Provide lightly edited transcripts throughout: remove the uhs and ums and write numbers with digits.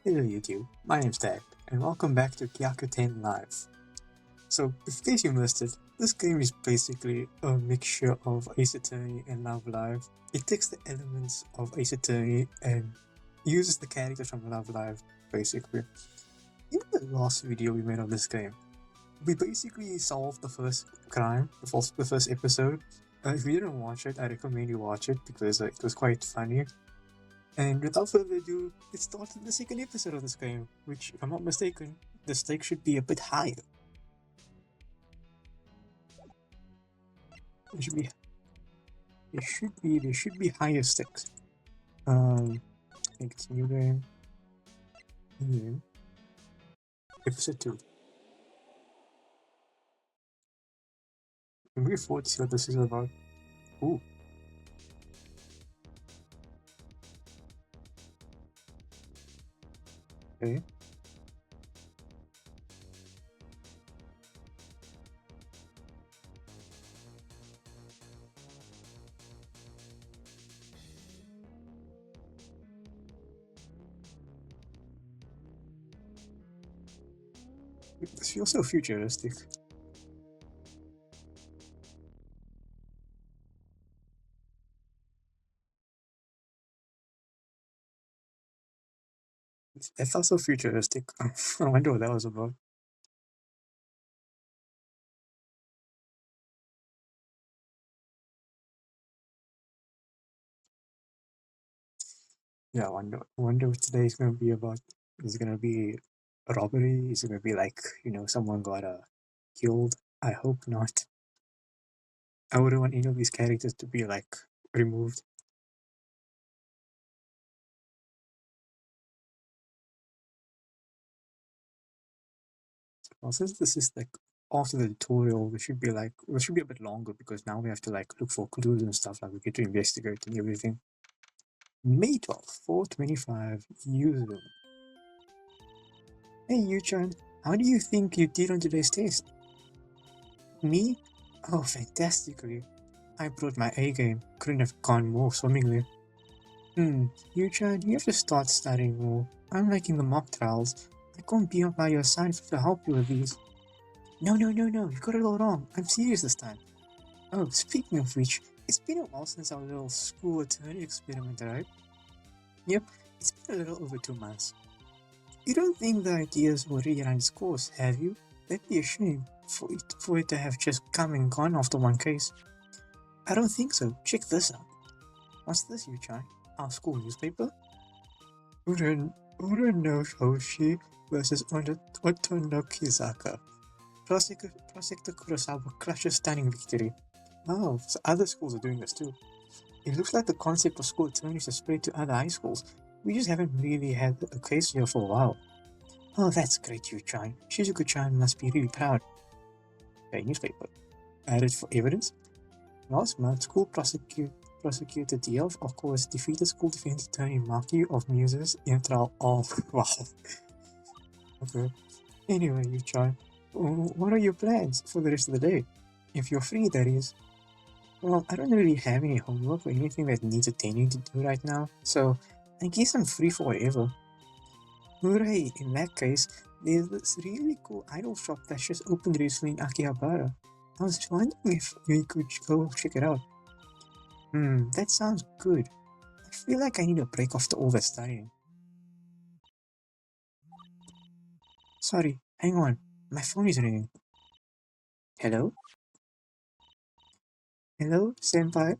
Hello YouTube, my name's Dad, and welcome back to Gyakuten Live. So, in case you missed it, this game is basically a mixture of Ace Attorney and Love Live. It takes the elements of Ace Attorney and uses the characters from Love Live, basically. In the last video we made of this game, we basically solved the first crime, the first episode. If you didn't watch it, I recommend you watch it because it was quite funny. And without further ado, let's start the second episode of this game, which, if I'm not mistaken, the stakes should be a bit higher. There should be higher stakes. I think it's new game. Episode 2. I'm looking forward to see what this is about. Ooh. Okay. This feels so futuristic. It felt so futuristic. I wonder what that was about. Yeah, I wonder what today is going to be about. Is it going to be a robbery? Is it going to be like, someone got killed? I hope not. I wouldn't want any of these characters to be like removed. Well, since this is like after the tutorial, we should be a bit longer because now we have to like look for clues and stuff, like we get to investigate and everything. May 12th, 4:25, user. Hey Yu-chan, how do you think you did on today's test? Me? Oh, fantastically. I brought my A game. Couldn't have gone more swimmingly. Yu-chan, you have to start studying more. I'm liking the mock trials. I can't be by your side to help you with these. No, you got it all wrong. I'm serious this time. Oh, speaking of which, it's been a while since our little school attorney experiment, right? Yep, it's been a little over 2 months. You don't think the ideas were rerun its course, have you? That'd be a shame for it to have just come and gone after one case. I don't think so. Check this out. What's this, Yu-chan? Our school newspaper? Uren no Hoshi versus Otono Kizaka. Prosecutor Kurosawa crushes stunning victory. Oh, so other schools are doing this too. It looks like the concept of school attorneys has spread to other high schools. We just haven't really had a case here for a while. Oh, that's great, Yu-chan. Shizuku-chan must be really proud. Okay, newspaper. Added for evidence. Last month, school prosecutor DL, of course, defeated school defense attorney Maki of Muses in trial of... wow. Okay. Anyway, Yu-chan, what are your plans for the rest of the day? If you're free, that is. Well, I don't really have any homework or anything that needs attending to do right now, so I guess I'm free for whatever. Hooray! In that case, there's this really cool idol shop that just opened recently in Akihabara. I was wondering if we could go check it out. That sounds good. I feel like I need a break after all that studying. Sorry, hang on. My phone is ringing. Hello? Hello, senpai?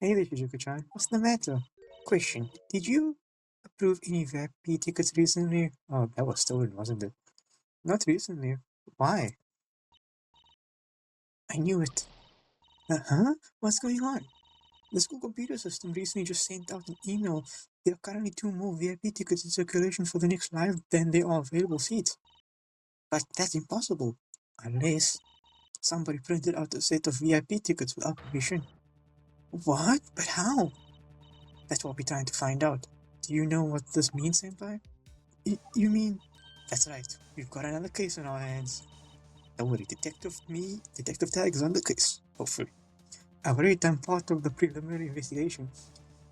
Hey there, Shizuku-chan. What's the matter? Question. Did you approve any VIP tickets recently? Oh, that was stolen, wasn't it? Not recently. Why? I knew it. Huh? What's going on? The school computer system recently just sent out an email. There are currently 2 more VIP tickets in circulation for the next live than there are available seats. But that's impossible. Unless somebody printed out a set of VIP tickets without permission. What? But how? That's what we're trying to find out. Do you know what this means, senpai? You mean... That's right. We've got another case on our hands. Don't worry, Detective Tag is on the case. Hopefully. I've already done part of the preliminary investigation.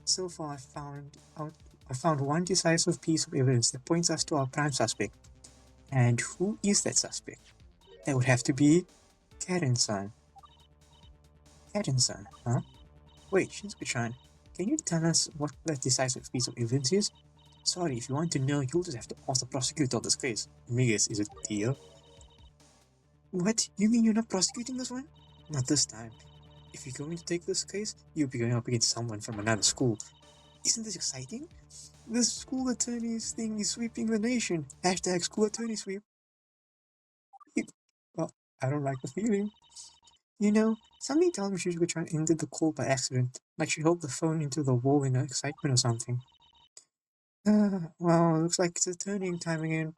So far, I found out I found one decisive piece of evidence that points us to our prime suspect. And who is that suspect? That would have to be Karen-san. Karen-san, huh? Wait, Shinsuke-chan, can you tell us what that decisive piece of evidence is? Sorry, if you want to know, you'll just have to ask the prosecutor of this case. Migas, is it deal? What? You mean you're not prosecuting this one? Not this time. If you're going to take this case, you'll be going up against someone from another school. Isn't this exciting? The school attorneys thing is sweeping the nation. Hashtag school attorney sweep. Well, I don't like the feeling. You know, something tells me she was trying to end the call by accident, like she held the phone into the wall in her excitement or something. Well, looks like it's a turning time again.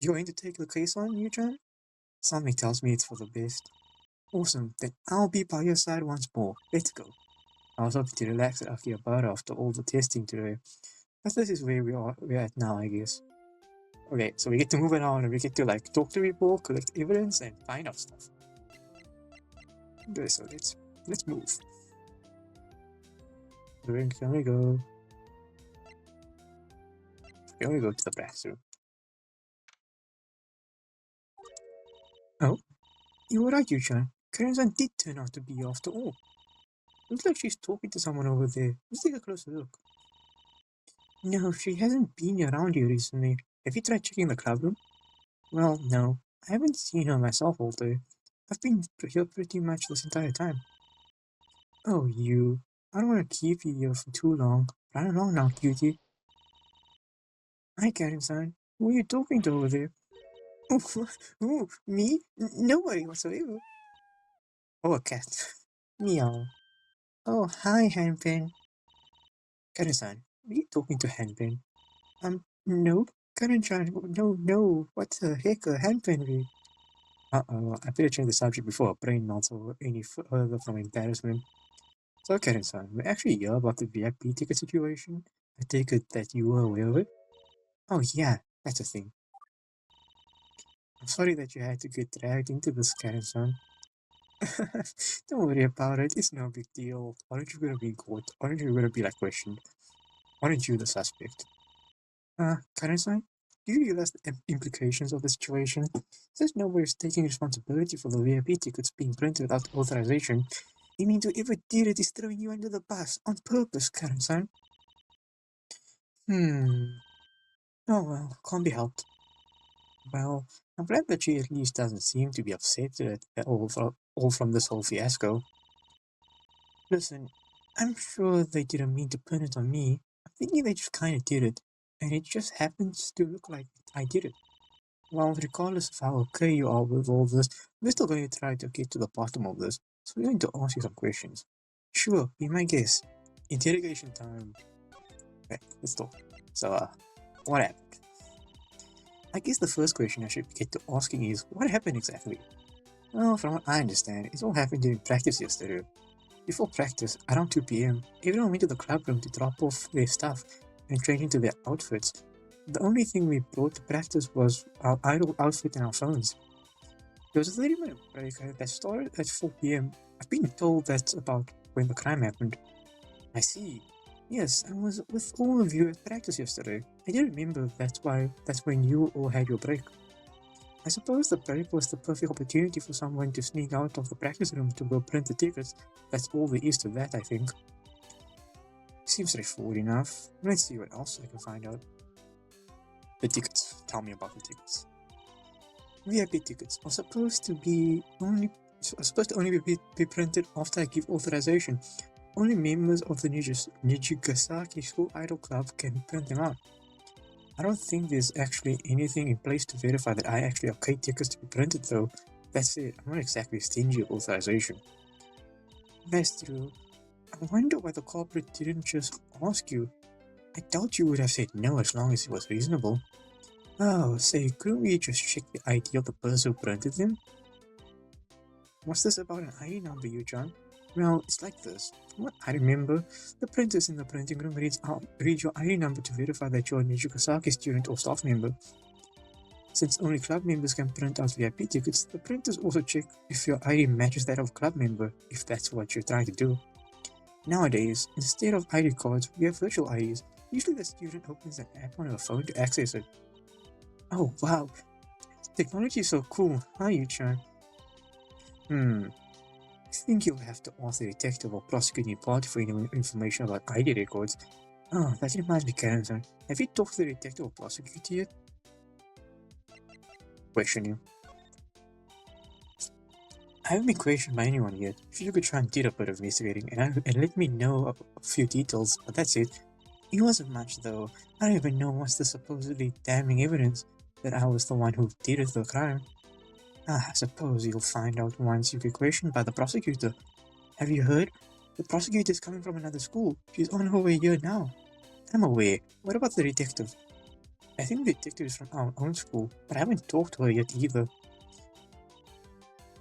You're going to take the case on, Yu-chan? Something tells me it's for the best. Awesome, then I'll be by your side once more. Let's go. I was hoping to relax at Akihabara after all the testing today. But this is where we're at now, I guess. Okay, so we get to move it on and we get to like talk to people, collect evidence, and find out stuff. Okay, so let's move. Where can we go? Can we go to the bathroom? Oh, you were right, Yu-chan. Karen-san did turn out to be after all. Looks like she's talking to someone over there. Let's take a closer look. No, she hasn't been around here recently. Have you tried checking the club room? Well, no. I haven't seen her myself all day. I've been here pretty much this entire time. Oh, you. I don't want to keep you here for too long. Run along now, cutie. Hi, Karen-san. Who are you talking to over there? Ooh, me? Nobody whatsoever. Oh, a cat. Meow. Oh, hi, Hanpin. Karen-san, are you talking to Hanpin? No. Karen-chan, no. What the heck, a Hanpin? Uh-oh, I better change the subject before our brain melts over any further from embarrassment. So, Karen-san, we're actually here about the VIP ticket situation. I take it that you were aware of it? Oh, yeah, that's a thing. I'm sorry that you had to get dragged into this, Karen-san. Don't worry about it, it's no big deal. Aren't you gonna be caught? Aren't you gonna be like questioned? Aren't you the suspect? Karen-san, do you realize the implications of the situation? There's no way of taking responsibility for the VIP tickets being printed without authorization. You mean whoever did it is throwing you under the bus on purpose, Karen-san? Oh well, can't be helped. Well, I'm glad that she at least doesn't seem to be upset at all from this whole fiasco. Listen, I'm sure they didn't mean to pin it on me. I'm thinking they just kinda did it, and it just happens to look like I did it. Well, regardless of how okay you are with all this, we're still going to try to get to the bottom of this, so we're going to ask you some questions. Sure, be my guest. Interrogation time. Okay, let's talk. So, what happened? I guess the first question I should get to asking is, what happened exactly? Well, from what I understand, it all happened during practice yesterday. Before practice, around 2 p.m., everyone went to the club room to drop off their stuff and change into their outfits. The only thing we brought to practice was our idol outfit and our phones. There was a 30-minute break that started at 4 p.m. I've been told that's about when the crime happened. I see. Yes, I was with all of you at practice yesterday. I did remember that's when you all had your break. I suppose the break was the perfect opportunity for someone to sneak out of the practice room to go print the tickets. That's all there is to that, I think. Seems straightforward enough. Let's see what else I can find out. The tickets. Tell me about the tickets. VIP tickets are supposed to only be printed after I give authorization. Only members of the Nijigasaki School Idol Club can print them out. I don't think there's actually anything in place to verify that I actually okay tickets to be printed though. That's it, I'm not exactly stingy of authorization. That's true. I wonder why the culprit didn't just ask you. I doubt you would have said no as long as it was reasonable. Oh, say, couldn't we just check the ID of the person who printed them? What's this about an ID number, Yu-chan? Well, it's like this. From what I remember, the printers in the printing room read your ID number to verify that you're a Nijigasaki student or staff member. Since only club members can print out VIP tickets, the printers also check if your ID matches that of a club member, if that's what you're trying to do. Nowadays, instead of ID cards, we have virtual IDs. Usually the student opens an app on their phone to access it. Oh wow, technology is so cool, huh, Yu-chan? I think you'll have to ask the detective or prosecuting party for any information about ID records. Oh, that reminds me, Karen. Have you talked to the detective or prosecutor yet? Questioning. I haven't been questioned by anyone yet. If you could try and do a bit of investigating and let me know a few details, but that's it. It wasn't much though. I don't even know what's the supposedly damning evidence that I was the one who did the crime. I suppose you'll find out once you get questioned by the prosecutor. Have you heard? The prosecutor's coming from another school. She's on her way here now. I'm aware. What about the detective? I think the detective is from our own school, but I haven't talked to her yet either.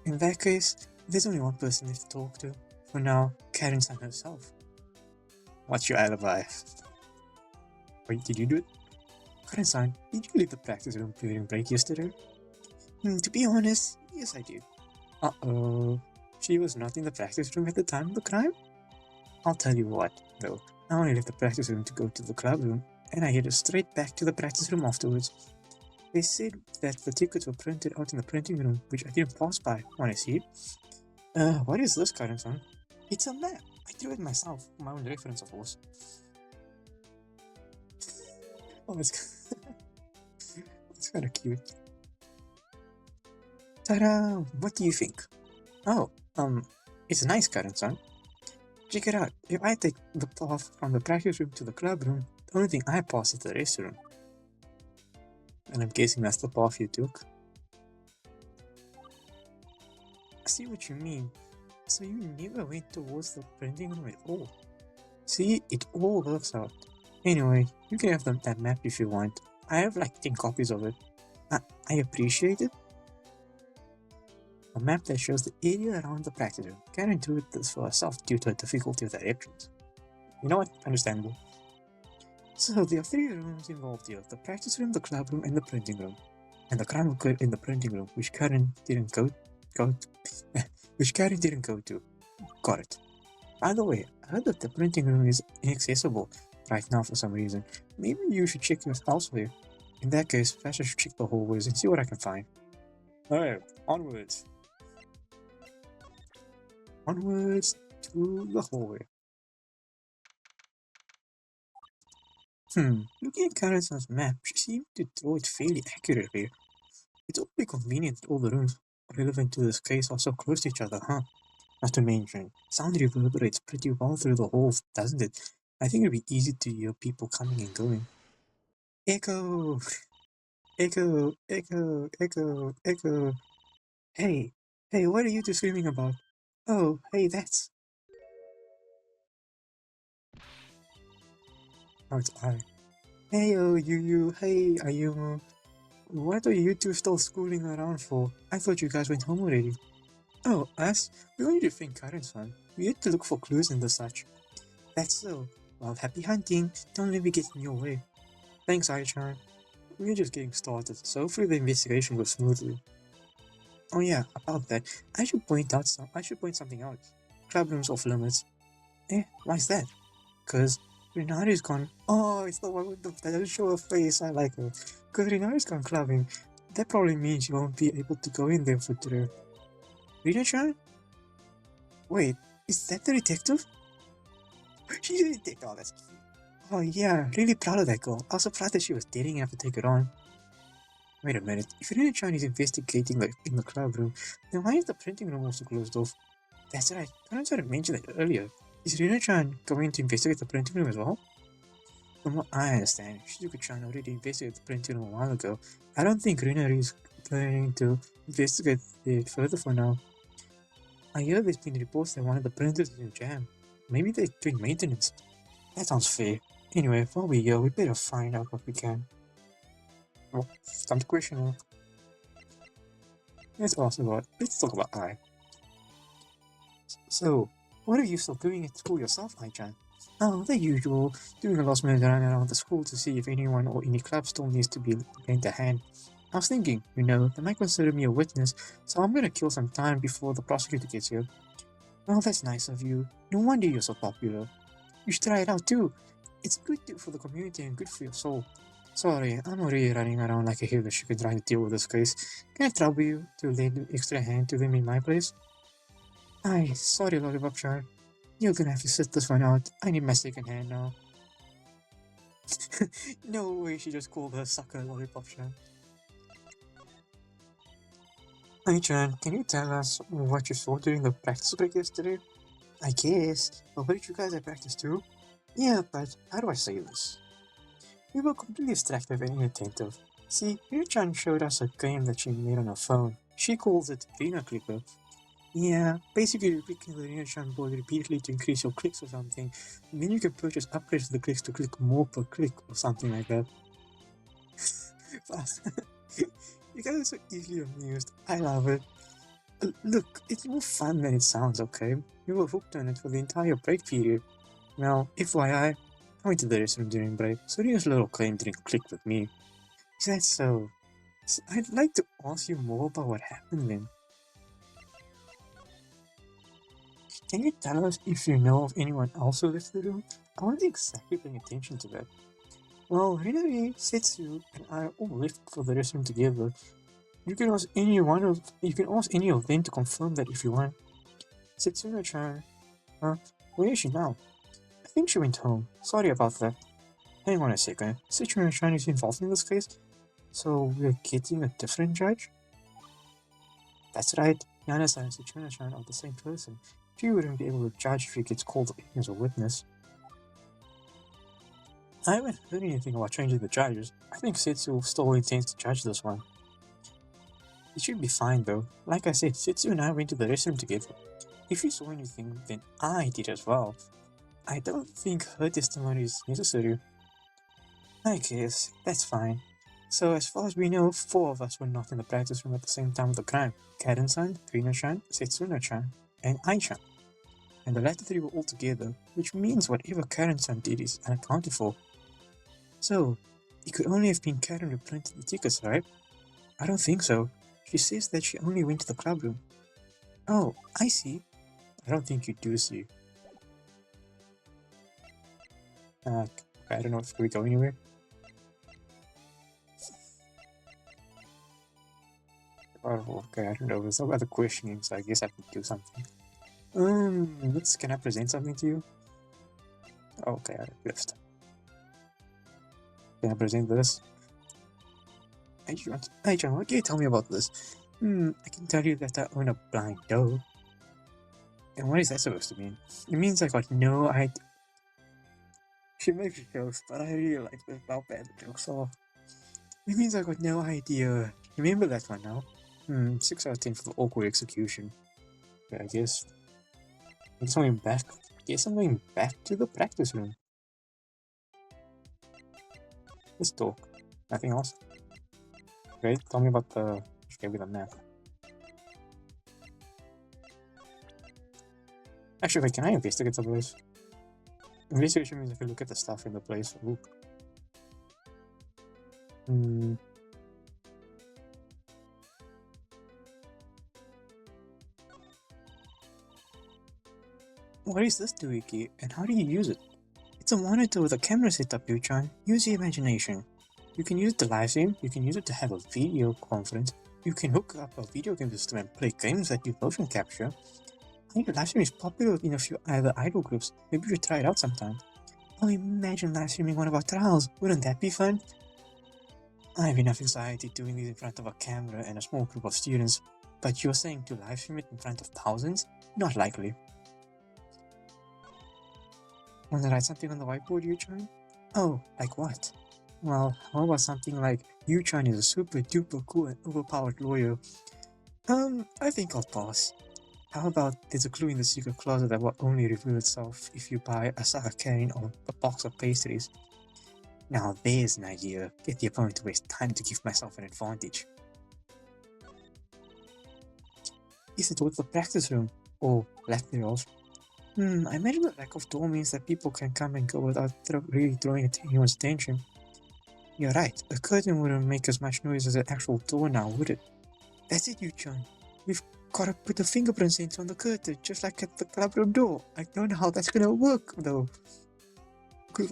In that case, there's only one person left to talk to. For now, Karen-san herself. What's your alibi? Wait, did you do it? Karen-san, did you leave the practice room during break yesterday? To be honest, yes I did. Uh-oh. She was not in the practice room at the time of the crime? I'll tell you what, though. I only left the practice room to go to the club room, and I headed straight back to the practice room afterwards. They said that the tickets were printed out in the printing room, which I didn't pass by when I see it. What is this, Karen-san? It's a map. I drew it myself, for my own reference, of course. Oh, it's it's kind of cute. Ta-da! What do you think? Oh, it's nice, Karen-san. Check it out. If I take the path from the practice room to the club room, the only thing I pass is the restroom. And I'm guessing that's the path you took. I see what you mean. So you never went towards the printing room at all. See, it all works out. Anyway, you can have that map if you want. I have like 10 copies of it. I appreciate it. A map that shows the area around the practice room. Can't do this for herself due to a difficulty with directions. You know what? Understandable. So there are 3 rooms involved here: the practice room, the club room, and the printing room. And the crime occurred in the printing room, which Karen didn't go which Karen didn't go to. Got it. By the way, I heard that the printing room is inaccessible right now for some reason. Maybe you should check your elsewhere. In that case, first I should check the hallways and see what I can find. Alright, onwards. Onwards to the hallway. Looking at Karen's map, she seemed to draw it fairly accurately. It's awfully convenient that all the rooms relevant to this case are so close to each other, huh? Not to mention, sound reverberates pretty well through the halls, doesn't it? I think it'd be easy to hear people coming and going. Echo! Echo! Echo! Echo! Echo! Hey! Hey, what are you two screaming about? Oh, hey, that's... Oh, it's I. Hey, oh, you, hey, are you... What are you two still schooling around for? I thought you guys went home already. Oh, us? We only to think Karen-san. We had to look for clues and the such. That's so. Well, happy hunting. Don't let me get in your way. Thanks, Ai-chan. We're just getting started, so hopefully the investigation goes smoothly. Oh yeah, about that, I should point something out. Club room's off limits. Why's that? Cause Renari's gone. Oh, it's the one with that doesn't show her face. I like her. Cause Renari's gone clubbing. That probably means she won't be able to go in there for today. Rina-chan? Wait, is that the detective? She's a detective. Oh, that's cute. Oh yeah, really proud of that girl. I was surprised that she was dating enough to take it on. Wait a minute, if Rina-chan is investigating in the club room, then why is the printing room also closed off? That's right, I tried to mention that earlier. Is Rina-chan going to investigate the printing room as well? From what I understand, Shizuku-chan already investigated the printing room a while ago. I don't think Rina is planning to investigate it further for now. I hear there's been reports that one of the printers is in jam. Maybe they're doing maintenance. That sounds fair. Anyway, while we're here, we better find out what we can. Oh, time to question her. Let's talk about I. So, what are you still doing at school yourself, Ai-chan? Oh, the usual. Doing a last minute run around the school to see if anyone or any club still needs to be lent a hand. I was thinking, they might consider me a witness, so I'm gonna kill some time before the prosecutor gets here. Well, that's nice of you. No wonder you're so popular. You should try it out too. It's for the community and good for your soul. Sorry, I'm already running around like a headless chicken trying to deal with this case. Can I trouble you to lend an extra hand to them in my place? Aye, sorry, Lollipop Child. You're gonna have to sit this one out. I need my second hand now. No way, she just called her sucker Lollipop Child. Hey Chan, can you tell us what you saw during the practice break yesterday? I guess. But what did you guys have practice too? Yeah, but how do I say this? We were completely distracted and inattentive. See, Ryu-chan showed us a game that she made on her phone. She calls it Rina Clicker. Yeah, basically you're clicking the Ryu-chan board repeatedly to increase your clicks or something. And then you can purchase upgrades to the clicks to click more per click or something like that. Fast. You guys are so easily amused. I love it. Look, it's more fun than it sounds, okay? We were hooked on it for the entire break period. Now, FYI, I went to the restroom during break, so Rio's little claim didn't click with me. Is that so? I'd like to ask you more about what happened then. Can you tell us if you know of anyone else who left the room? I wasn't exactly paying attention to that. Well, Hinari, Setsu, and I all left for the restroom together. You can ask any of them to confirm that if you want. Setsuna-chan, where is she now? I think she went home. Sorry about that. Hang on a second. Setsuna-chan is involved in this case? So we're getting a different judge? That's right. Yana-san and Setsuna-chan are the same person. She wouldn't be able to judge if she gets called in as a witness. I haven't heard anything about changing the judges. I think Setsu still intends to judge this one. It should be fine though. Like I said, Setsu and I went to the restroom together. If you saw anything, then I did as well. I don't think her testimony is necessary. I guess, that's fine. So as far as we know, 4 of us were not in the practice room at the same time of the crime. Karen-san, Rina-chan, Setsuna-chan, and Ai-chan. And the latter 3 were all together, which means whatever Karen-san did is unaccounted for. So, it could only have been Karen who printed the tickets, right? I don't think so. She says that she only went to the club room. Oh, I see. I don't think you do see. I don't know if we go anywhere. Oh, okay, I don't know. There's no other questioning, so I guess I can do something. Can I present something to you? Okay, I left. Can I present this? Hey, John, what can you tell me about this? I can tell you that I own a blind doe. And what is that supposed to mean? It means I got no idea. She makes jokes, but I really like how bad the jokes are. It means I got no idea. Remember that one now? 6 out of 10 for the awkward execution. Yeah, I guess. I'm going back to the practice room. Let's talk. Nothing else? Great, tell me about the... Okay, with a map. Actually, wait, can I investigate the place? Investigation means I can look at the stuff in the place. Ooh. What is this doohickey, and how do you use it? It's a monitor with a camera setup, Yu-chan. Use your imagination. You can use it to live stream, you can use it to have a video conference, you can hook up a video game system and play games that use motion capture. I think live stream is popular in a few other idol groups. Maybe we should try it out sometime. Oh, imagine live streaming one of our trials. Wouldn't that be fun? I have enough anxiety doing this in front of a camera and a small group of students, but you're saying to live stream it in front of thousands? Not likely. Want to write something on the whiteboard, Yu-chan? Oh, like what? Well, how about something like, Yu-chan is a super duper cool and overpowered lawyer? I think I'll pass. How about there's a clue in the secret closet that will only reveal itself if you buy a sour cane or a box of pastries? Now there's an idea. Get the opponent to waste time to give myself an advantage. Is it with the practice room? Or lack thereof? I imagine the lack of door means that people can come and go without really drawing anyone's attention. You're right, a curtain wouldn't make as much noise as an actual door now, would it? That's it, Yu-chan. We've Gotta put the fingerprint sensor on the curtain, just like at the clubroom door. I don't know how that's gonna work, though.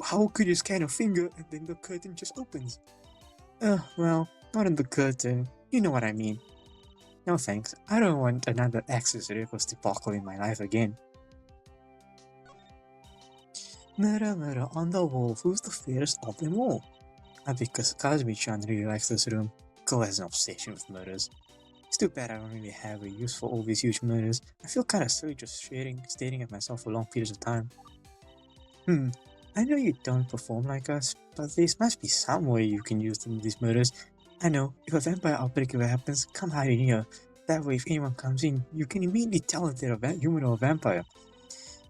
How could you scan a finger and then the curtain just opens? Well, not in the curtain. You know what I mean. No thanks. I don't want another access request debacle in my life again. Mirror, mirror on the wall, who's the fairest of them all? Because Kazumi-chan really likes this room. Girl has an obsession with mirrors. It's too bad I don't really have a use for all these huge mirrors. I feel kinda silly just staring at myself for long periods of time. I know you don't perform like us, but there must be some way you can use these mirrors. I know, if a vampire outbreak ever happens, come hide in here. That way if anyone comes in, you can immediately tell if they're a human or a vampire.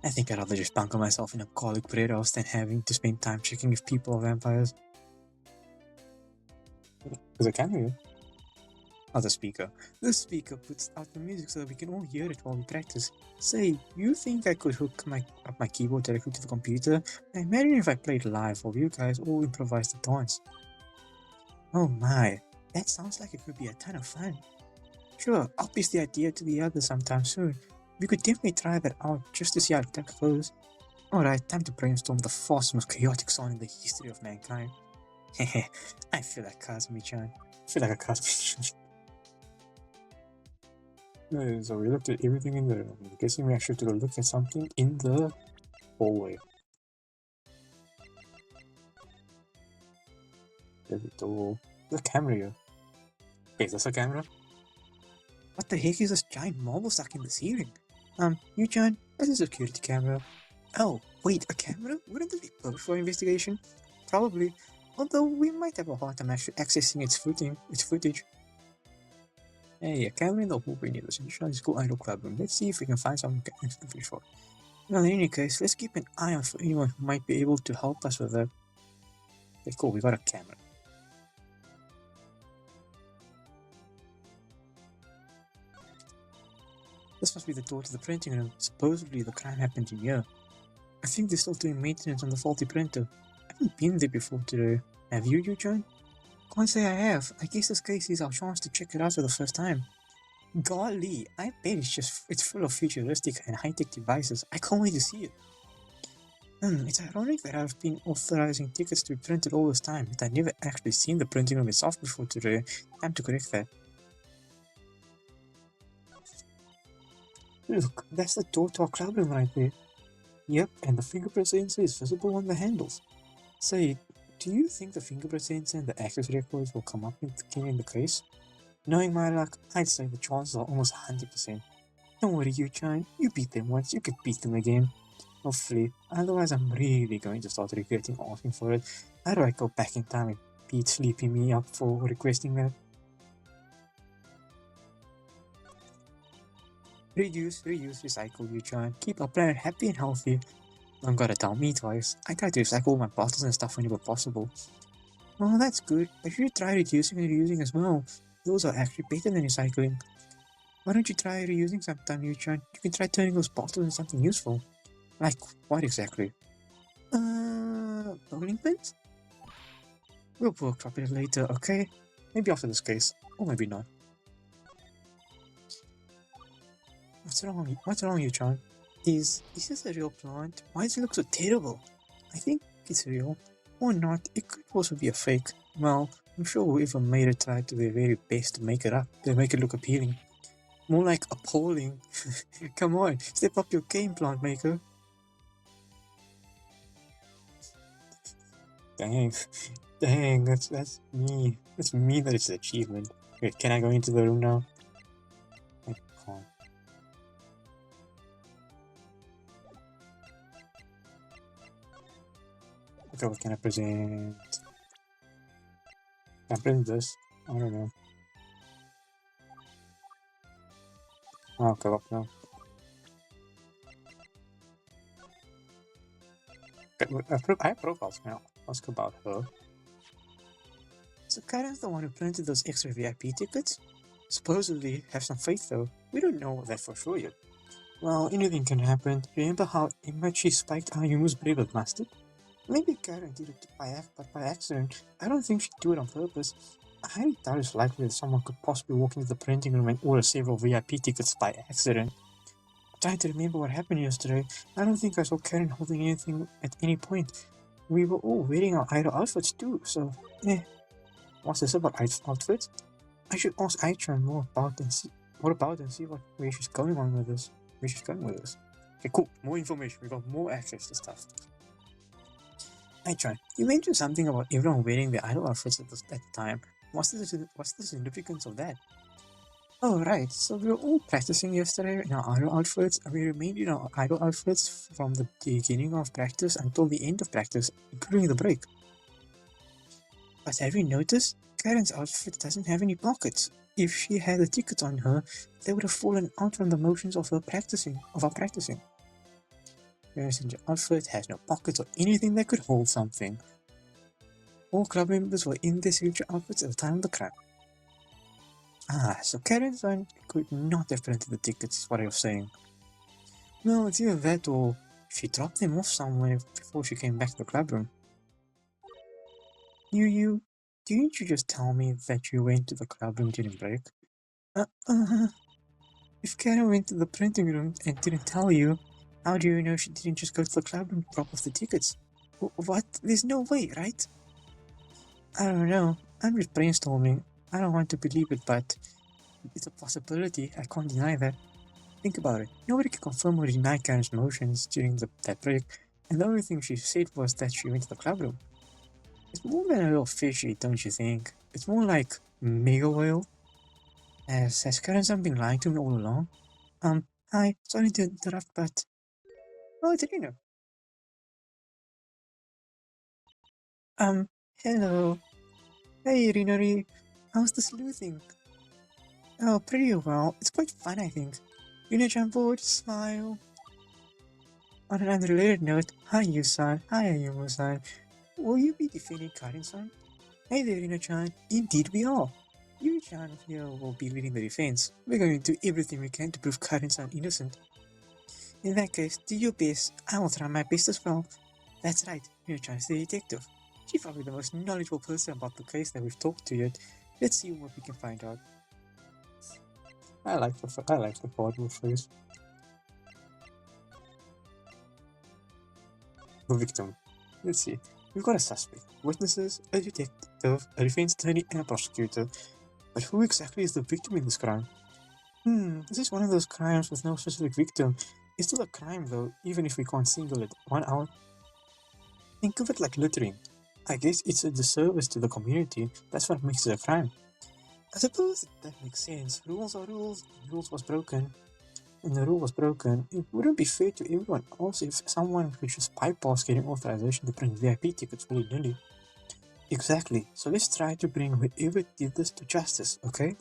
I think I'd rather just bunker myself in a garlic bread house than having to spend time checking if people are vampires. There's a camera. Oh, the speaker. The speaker puts out the music so that we can all hear it while we practice. Say, you think I could hook up my keyboard directly to the computer? I imagine if I played live while you guys all improvised the dance. Oh my, that sounds like it could be a ton of fun. Sure, I'll piece the idea to the others sometime soon. We could definitely try that out just to see how that goes. Alright, time to brainstorm the fastest, most chaotic song in the history of mankind. Hehe, I feel like Kazumi-chan. I feel like a Kazumi-chan. So we looked at everything in the room. I'm guessing we actually have to go look at something in the hallway. There's a door. There's a camera here. Wait, is this a camera? What the heck is this giant marble stuck in the ceiling? Yu-chan, that's a security camera. Oh, wait, a camera? Wouldn't this be perfect for investigation? Probably. Although we might have a hard time actually accessing its footage. Hey, a camera in the hallway near the Central School Idol Club room. Let's see if we can find something we can actually fish for. Well, in any case, let's keep an eye out for anyone who might be able to help us with that. Okay, cool, we got a camera. This must be the door to the printing room. Supposedly the crime happened in here. I think they're still doing maintenance on the faulty printer. I haven't been there before today. Have you, Yu-chan? Can't say I have. I guess this case is our chance to check it out for the first time. Golly, I bet it's full of futuristic and high-tech devices. I can't wait to see it. It's ironic that I've been authorizing tickets to be printed all this time, but I've never actually seen the printing room itself before today. Time to correct that. Look, that's the door to our club room right there. Yep, and the fingerprint sensor is visible on the handles. Say, do you think the fingerprint sensor and the access records will come up in the case? Knowing my luck, I'd say the chances are almost 100%. Don't worry, Yu-chan. You beat them once, you could beat them again. Hopefully, otherwise I'm really going to start regretting asking for it. How do I go back in time and beat sleeping me up for requesting that? Reduce, reuse, recycle, Yu-chan. Keep our planet happy and healthy. Don't gotta tell me twice. I try to recycle all my bottles and stuff whenever possible. Oh, that's good. I should try reducing and reusing as well. Those are actually better than recycling. Why don't you try reusing sometime, Yu-chan? You can try turning those bottles into something useful. Like what exactly? Bowling pins? We'll workshop it later, okay? Maybe after this case, or maybe not. What's wrong, Yu-chan? Is this a real plant? Why does it look so terrible? I think it's real. Or not, it could also be a fake. Well, I'm sure whoever made it tried to their very best to make it up, to make it look appealing. More like appalling. Come on, step up your game, plant maker. Dang, that's me. That's me that is an achievement. Wait, can I go into the room now? I can't. Okay, what can I present? Can I present this? I don't know. I'll go up now. I have profiles now. Ask about her. So Karen's the one who printed those extra VIP tickets? Supposedly have some faith though. We don't know that for sure yet. Well, anything can happen. Remember how Imachi spiked Ayumu's brave with mustard? Maybe Karen did it by accident. I don't think she'd do it on purpose. I highly doubt it's likely that someone could possibly walk into the printing room and order several VIP tickets by accident. I'm trying to remember what happened yesterday. I don't think I saw Karen holding anything at any point. We were all wearing our idol outfits too, so what's this about outfits? I should ask Aichan more about and see where she's going on with this. Where she's going with this. Okay, cool. More information. We got more access to stuff. Aichan, you mentioned something about everyone wearing their idol outfits at the time. What's the significance of that? Oh, right. So we were all practicing yesterday in our idol outfits, and we remained in our idol outfits from the beginning of practice until the end of practice, including the break. But have you noticed? Karen's outfit doesn't have any pockets. If she had a ticket on her, they would have fallen out from the motions of our practicing. Karen's outfit has no pockets or anything that could hold something. All club members were in their signature outfits at the time of the crime. Ah, so Karen's one could not have printed the tickets, is what I was saying. No, it's either that or she dropped them off somewhere before she came back to the club room. Didn't you just tell me that you went to the club room during break? Uh, uh, if Karen went to the printing room and didn't tell you, how do you know she didn't just go to the club room and drop off the tickets? What? There's no way, right? I don't know. I'm just brainstorming. I don't want to believe it, but it's a possibility. I can't deny that. Think about it. Nobody can confirm or deny Karen's motions during that break, and the only thing she said was that she went to the club room. It's more than a little fishy, don't you think? It's more like mega whale. Has Karen been lying to me all along? Hi, sorry to interrupt, but oh, it's Reno. Um, hello. Hey, Rinori. How's the sleuthing? Oh, pretty well. It's quite fun, I think. Rino-chan bored, smile. On an unrelated note, hi, Yusan. Hi, Ayumu-san. Will you be defending Karin-san? Hey there, Rino-chan. Indeed we are. You-chan here will be leading the defense. We're going to do everything we can to prove Karin-san innocent. In that case, do your best. I will try my best as well. That's right, Rino-chan is the detective. She's probably the most knowledgeable person about the case that we've talked to yet. Let's see what we can find out. I like the forward phrase. The victim. Let's see. We've got a suspect, witnesses, a detective, a defense attorney, and a prosecutor. But who exactly is the victim in this crime? This is one of those crimes with no specific victim. It's still a crime though, even if we can't single it one out. Think of it like littering. I guess it's a disservice to the community. That's what makes it a crime. I suppose that makes sense. Rules are rules, and rules was broken. And the rule was broken. It wouldn't be fair to everyone else if someone could just bypass getting authorization to print VIP tickets willy-nilly. Exactly. So let's try to bring whoever did this to justice, okay?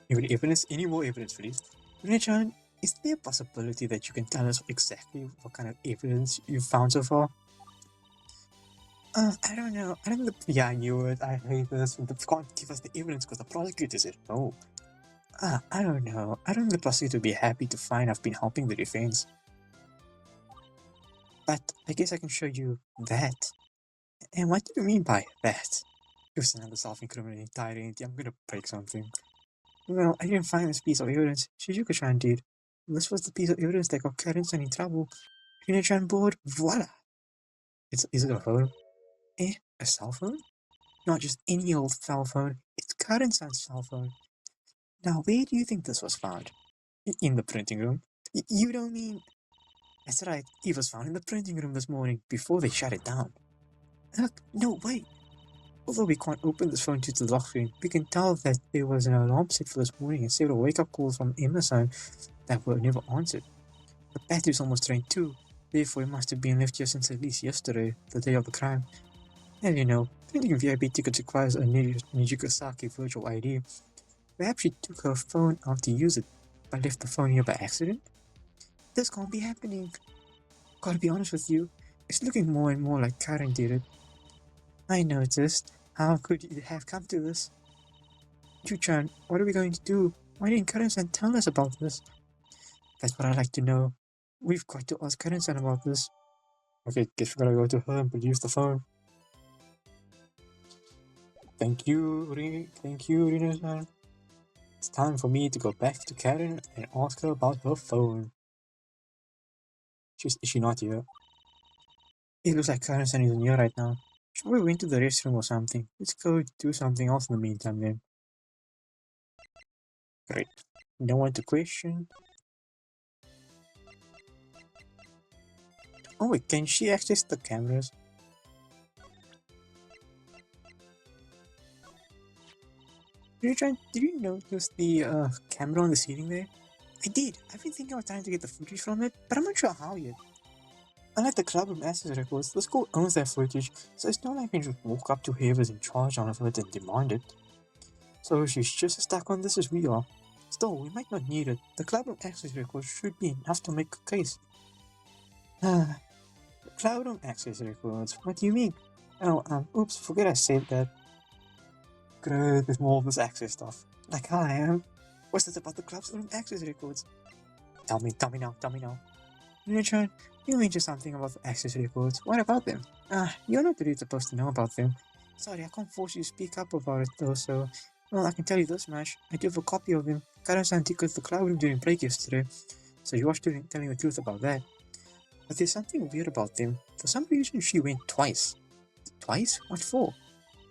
Any more evidence, please? Rina-chan, is there a possibility that you can tell us exactly what kind of evidence you found so far? I don't know. I don't know. Yeah, I knew it. I hate this. You can't give us the evidence because the prosecutor said no. I don't know. I don't think the prosecutor would be happy to find I've been helping the defense. But I guess I can show you that. And what do you mean by that? Just another self-incriminating tirade. I'm gonna break something. Well, I didn't find this piece of evidence. Shizuka-chan did. This was the piece of evidence that got Karen-san in trouble. Rina-chan bored. Voila! Is it a phone? A cell phone? Not just any old cell phone. It's Karen-san's cell phone. Now, where do you think this was found? In the printing room. You don't mean... That's right. It was found in the printing room this morning before they shut it down. Look, no, wait. Although we can't open this phone due to the lock screen, we can tell that there was an alarm set for this morning and several wake-up calls from Emerson that were never answered. The battery's almost drained too, therefore it must have been left here since at least yesterday, the day of the crime. And you know, printing VIP tickets requires a Nijika Saki virtual ID. Perhaps she took her phone out to use it, but left the phone here by accident? This can't be happening. Gotta be honest with you, it's looking more and more like Karen did it. I noticed. How could it have come to this? Chu-chan, what are we going to do? Why didn't Karen-san tell us about this? That's what I'd like to know. We've got to ask Karen-san about this. Okay, guess we gotta go to her and produce the phone. Thank you, Rina-san. It's time for me to go back to Karen and ask her about her phone. Is she not here? It looks like Karen-san isn't here right now. She probably went to the restroom or something. Let's go do something else in the meantime then. Great. No one to question. Oh wait, can she access the cameras? Did you notice the camera on the ceiling there? I did. I've been thinking of trying to get the footage from it, but I'm not sure how yet. Unlike the clubroom access records, the school owns that footage, so it's not like I can just walk up to whoever's in charge of it and demand it. So she's just as stuck on this as we are. Still, we might not need it. The clubroom access records should be enough to make a case. The clubroom access records? What do you mean? Oh, oops, forget I said that. Great, with more of this access stuff. Like how I am. What's this about the clubroom access records? Tell me now. Richard, you mentioned something about the access records. What about them? You're not really supposed to know about them. Sorry, I can't force you to speak up about it though, so... Well, I can tell you this much. I do have a copy of them. Karen-san took the cloud room during break yesterday, so you are telling the truth about that. But there's something weird about them. For some reason, she went twice. Twice? What for?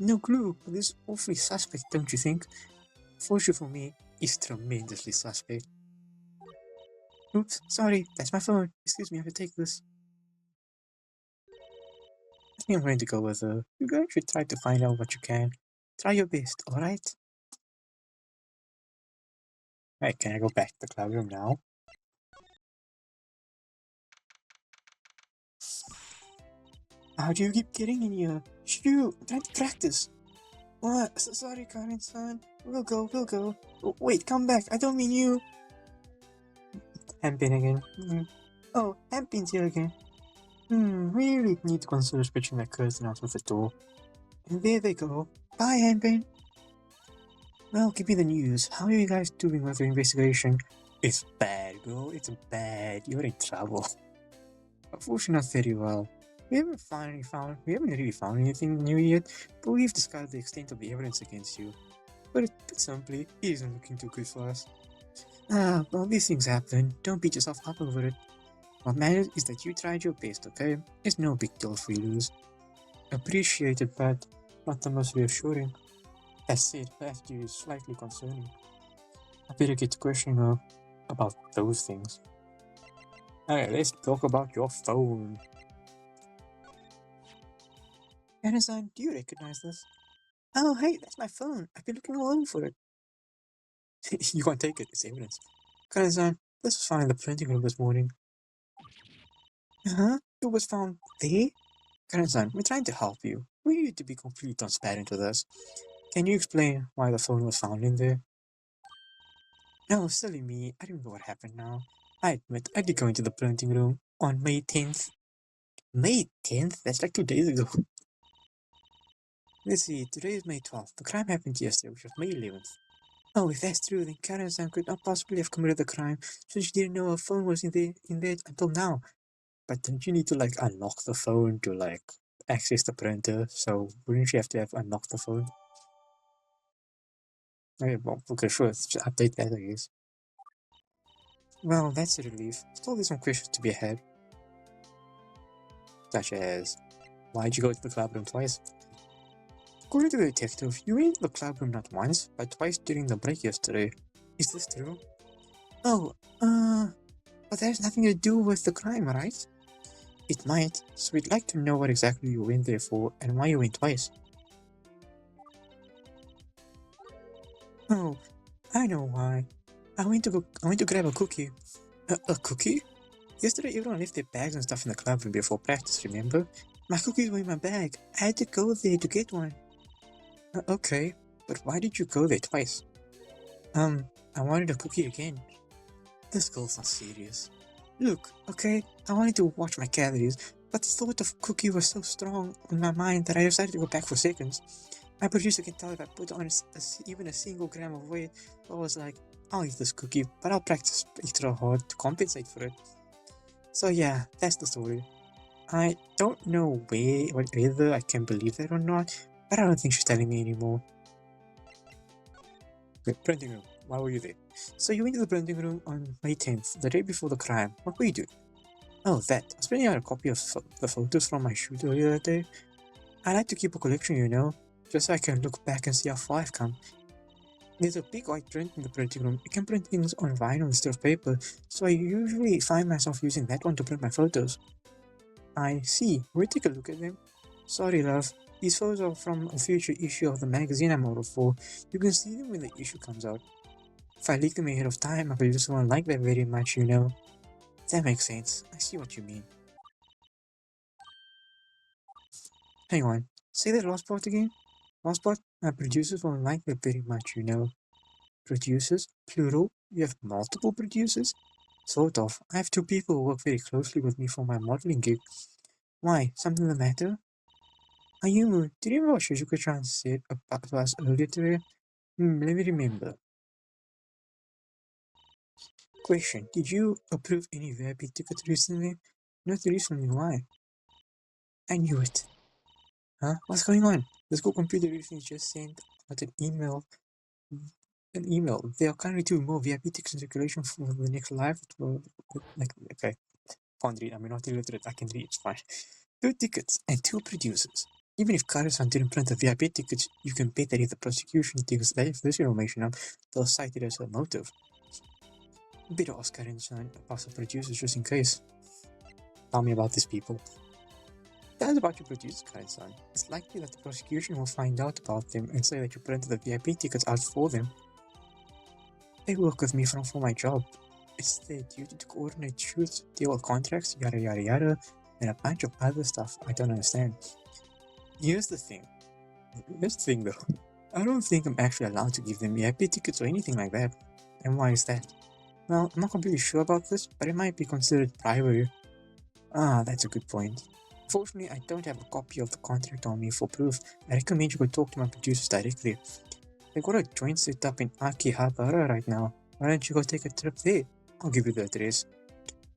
No clue, but this is awfully suspect, don't you think? Fortunately for me, it's tremendously suspect. Oops, sorry, that's my phone. Excuse me, I have to take this. I think I'm going to go with you guys should try to find out what you can. Try your best, alright? Right, can I go back to the cloud room now? How do you keep getting in here? Shoo! I'm trying to practice. What? So sorry, Karen-san. We'll go. Oh, wait, come back. I don't mean you. Hampin again. Oh, Hampin's here again. We really need to consider switching that curtain out with the door. And there they go. Bye, Hampin. Well, give me the news. How are you guys doing with your investigation? It's bad, girl. It's bad. You're in trouble. Unfortunately, not very well. We haven't really found anything new yet, but we've discovered the extent of the evidence against you. But put simply, it isn't looking too good for us. Well, these things happen. Don't beat yourself up over it. What matters is that you tried your best, okay? It's no big deal if we lose. Appreciate it, but not the most reassuring. That said, her attitude is slightly concerning. I better get to questioning her about those things. Alright, let's talk about your phone. Anna-san, do you recognize this? Oh, hey, that's my phone. I've been looking all over for it. You can't take it, it's evidence. Anna-san, this was found in the printing room this morning. It was found there? Anna-san, we're trying to help you. We need to be completely transparent with us. Can you explain why the phone was found in there? No, silly me. I remember what happened now. I admit, I did go into the printing room on May 10th. May 10th? That's like 2 days ago. Let's see, today is May 12th. The crime happened yesterday, which was May 11th. Oh, if that's true, then Karen-san could not possibly have committed the crime, since she didn't know her phone was in there until now. But don't you need to, like, unlock the phone to, like, access the printer? So, wouldn't you have to have unlocked the phone? Okay, well, okay, sure, let's just update that, I guess. Well, that's a relief. Still there's some questions to be had. Such as, why'd you go to the club room twice? According to the detective, you went to the club room not once, but twice during the break yesterday. Is this true? Oh, but that has nothing to do with the crime, right? It might, so we'd like to know what exactly you went there for and why you went twice. Oh, I know why. I went to grab a cookie. A cookie? Yesterday everyone left their bags and stuff in the club room before practice, remember? My cookies were in my bag. I had to go there to get one. Okay, but why did you go there twice? I wanted a cookie again. This girl's not serious. Look, okay, I wanted to watch my calories, but the thought of cookie was so strong in my mind that I decided to go back for seconds. My producer can tell if I put on even a single gram of weight, so I was like, I'll eat this cookie, but I'll practice extra hard to compensate for it. So yeah, that's the story. I don't know whether I can believe that or not, But I don't think she's telling me anymore. Okay, printing room. Why were you there? So you went to the printing room on May 10th, the day before the crime. What were you doing? Oh, that. I was printing out a copy of the photos from my shoot earlier that day. I like to keep a collection, you know, just so I can look back and see how far I've come. There's a big white print in the printing room. You can print things on vinyl instead of paper, so I usually find myself using that one to print my photos. I see. We'll take a look at them. Sorry, love. These photos are from a future issue of the magazine I'm ordered for. You can see them when the issue comes out. If I leak them ahead of time, my producer won't like that very much, you know. That makes sense. I see what you mean. Hang on. Say that last part again. Last part? My producers won't like that very much, you know. Producers? Plural? You have multiple producers? Sort of. I have two people who work very closely with me for my modeling gig. Why? Something the matter? Ayumu, did you remember what Shizuka-chan said about to us earlier today? Let me remember. Question. Did you approve any VIP tickets recently? Not recently, why? I knew it. Huh? What's going on? The school computer recently just sent out an email. There are currently 2 more VIP tickets in circulation for the next live. Okay. Can't read. I'm not illiterate. I can read. It's fine. 2 tickets and 2 producers. Even if Karasan didn't print the VIP tickets, you can bet that if the prosecution digs this information up, they'll cite it as a motive. Better ask Karen-san about the producers just in case. Tell me about these people. That's about your producers, Karen-san. It's likely that the prosecution will find out about them and say that you printed the VIP tickets out for them. They work with me for my job. It's their duty to coordinate shoots, deal with contracts, yada yada yada, and a bunch of other stuff I don't understand. Here's the thing though. I don't think I'm actually allowed to give them VIP tickets or anything like that. And why is that? Well, I'm not completely sure about this, but it might be considered bribery. Ah, that's a good point. Fortunately, I don't have a copy of the contract on me for proof. I recommend you go talk to my producers directly. They got a joint set up in Akihabara right now. Why don't you go take a trip there? I'll give you the address.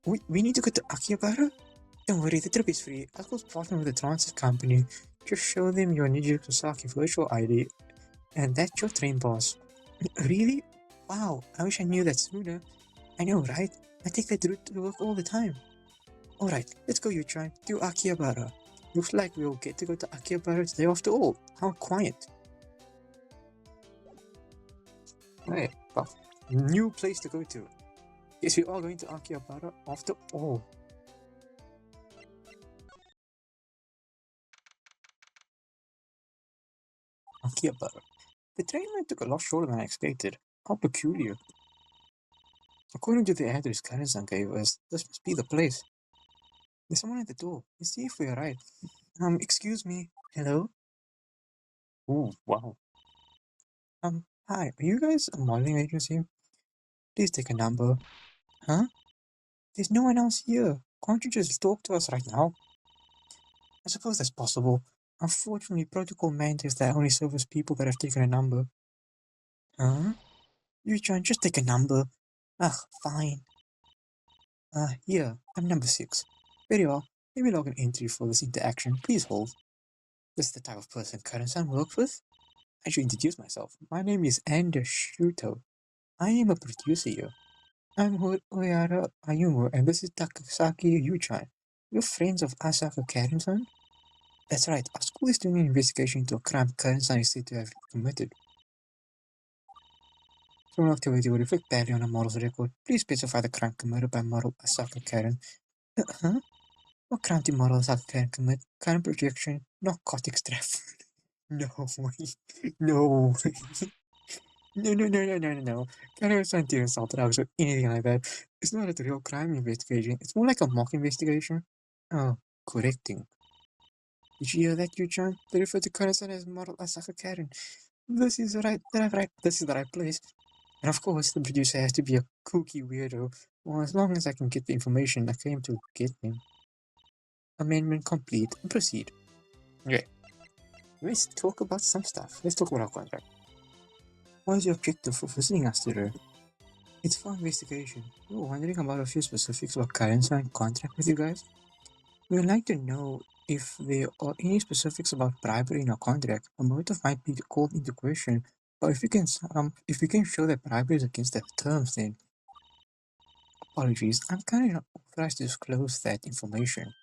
We need to go to Akihabara? Don't worry, the trip is free. I'll go partner with the transit company. Just show them your Niji Sasaki virtual ID, and that's your train pass. Really? Wow, I wish I knew that sooner. I know, right? I take that route to work all the time. Alright, let's go, Yuchan, to Akihabara. Looks like we'll get to go to Akihabara today after all. How quiet. Hey, well, new place to go to. Yes, we are going to Akihabara after all. Akihabara. The train ride took a lot shorter than I expected. How peculiar. According to the address Karen-san gave us, this must be the place. There's someone at the door. Let's see if we're right. Excuse me. Hello? Ooh, wow. Hi, are you guys a modeling agency? Please take a number. Huh? There's no one else here. Can't you just talk to us right now? I suppose that's possible. Unfortunately, protocol mandates that I only service people that have taken a number. Huh? You trying just take a number? Ugh, fine. Here, I'm number 6. Very well. Let me log an entry for this interaction. Please hold. This is the type of person Karen-san works with? I should introduce myself. My name is Anders Shuto. I am a producer here. I'm Oyara Ayumu, and this is Takasaki Yuchan. You're friends of Asaka Karen-san? That's right. Our school is doing an investigation into a crime Karen-san is said to have committed. Criminal activity will reflect badly on a model's record. Please specify the crime committed by model Asaka Karen. Huh? What crime did model Asaka Karen commit? Current projection, narcotics theft. No way. No way. No. Karen-san didn't assault drugs or anything like that. It's not a real crime investigation. It's more like a mock investigation. Oh, correcting. Did you hear that, Yu-chan? They refer to Karen-san as model Asaka Karen. This is the right place. And of course, the producer has to be a kooky weirdo. Well, as long as I can get the information I came to get him. Amendment complete. Proceed. Okay. Let's talk about some stuff. Let's talk about our contract. What is your objective for visiting us today? It's for investigation. We were wondering about a few specifics about Karen-san contract with you guys. We'd like to know if there are any specifics about bribery in our contract. A motive might be called into question, but if we can show that bribery is against the terms, then apologies. I'm kind of not authorized to disclose that information.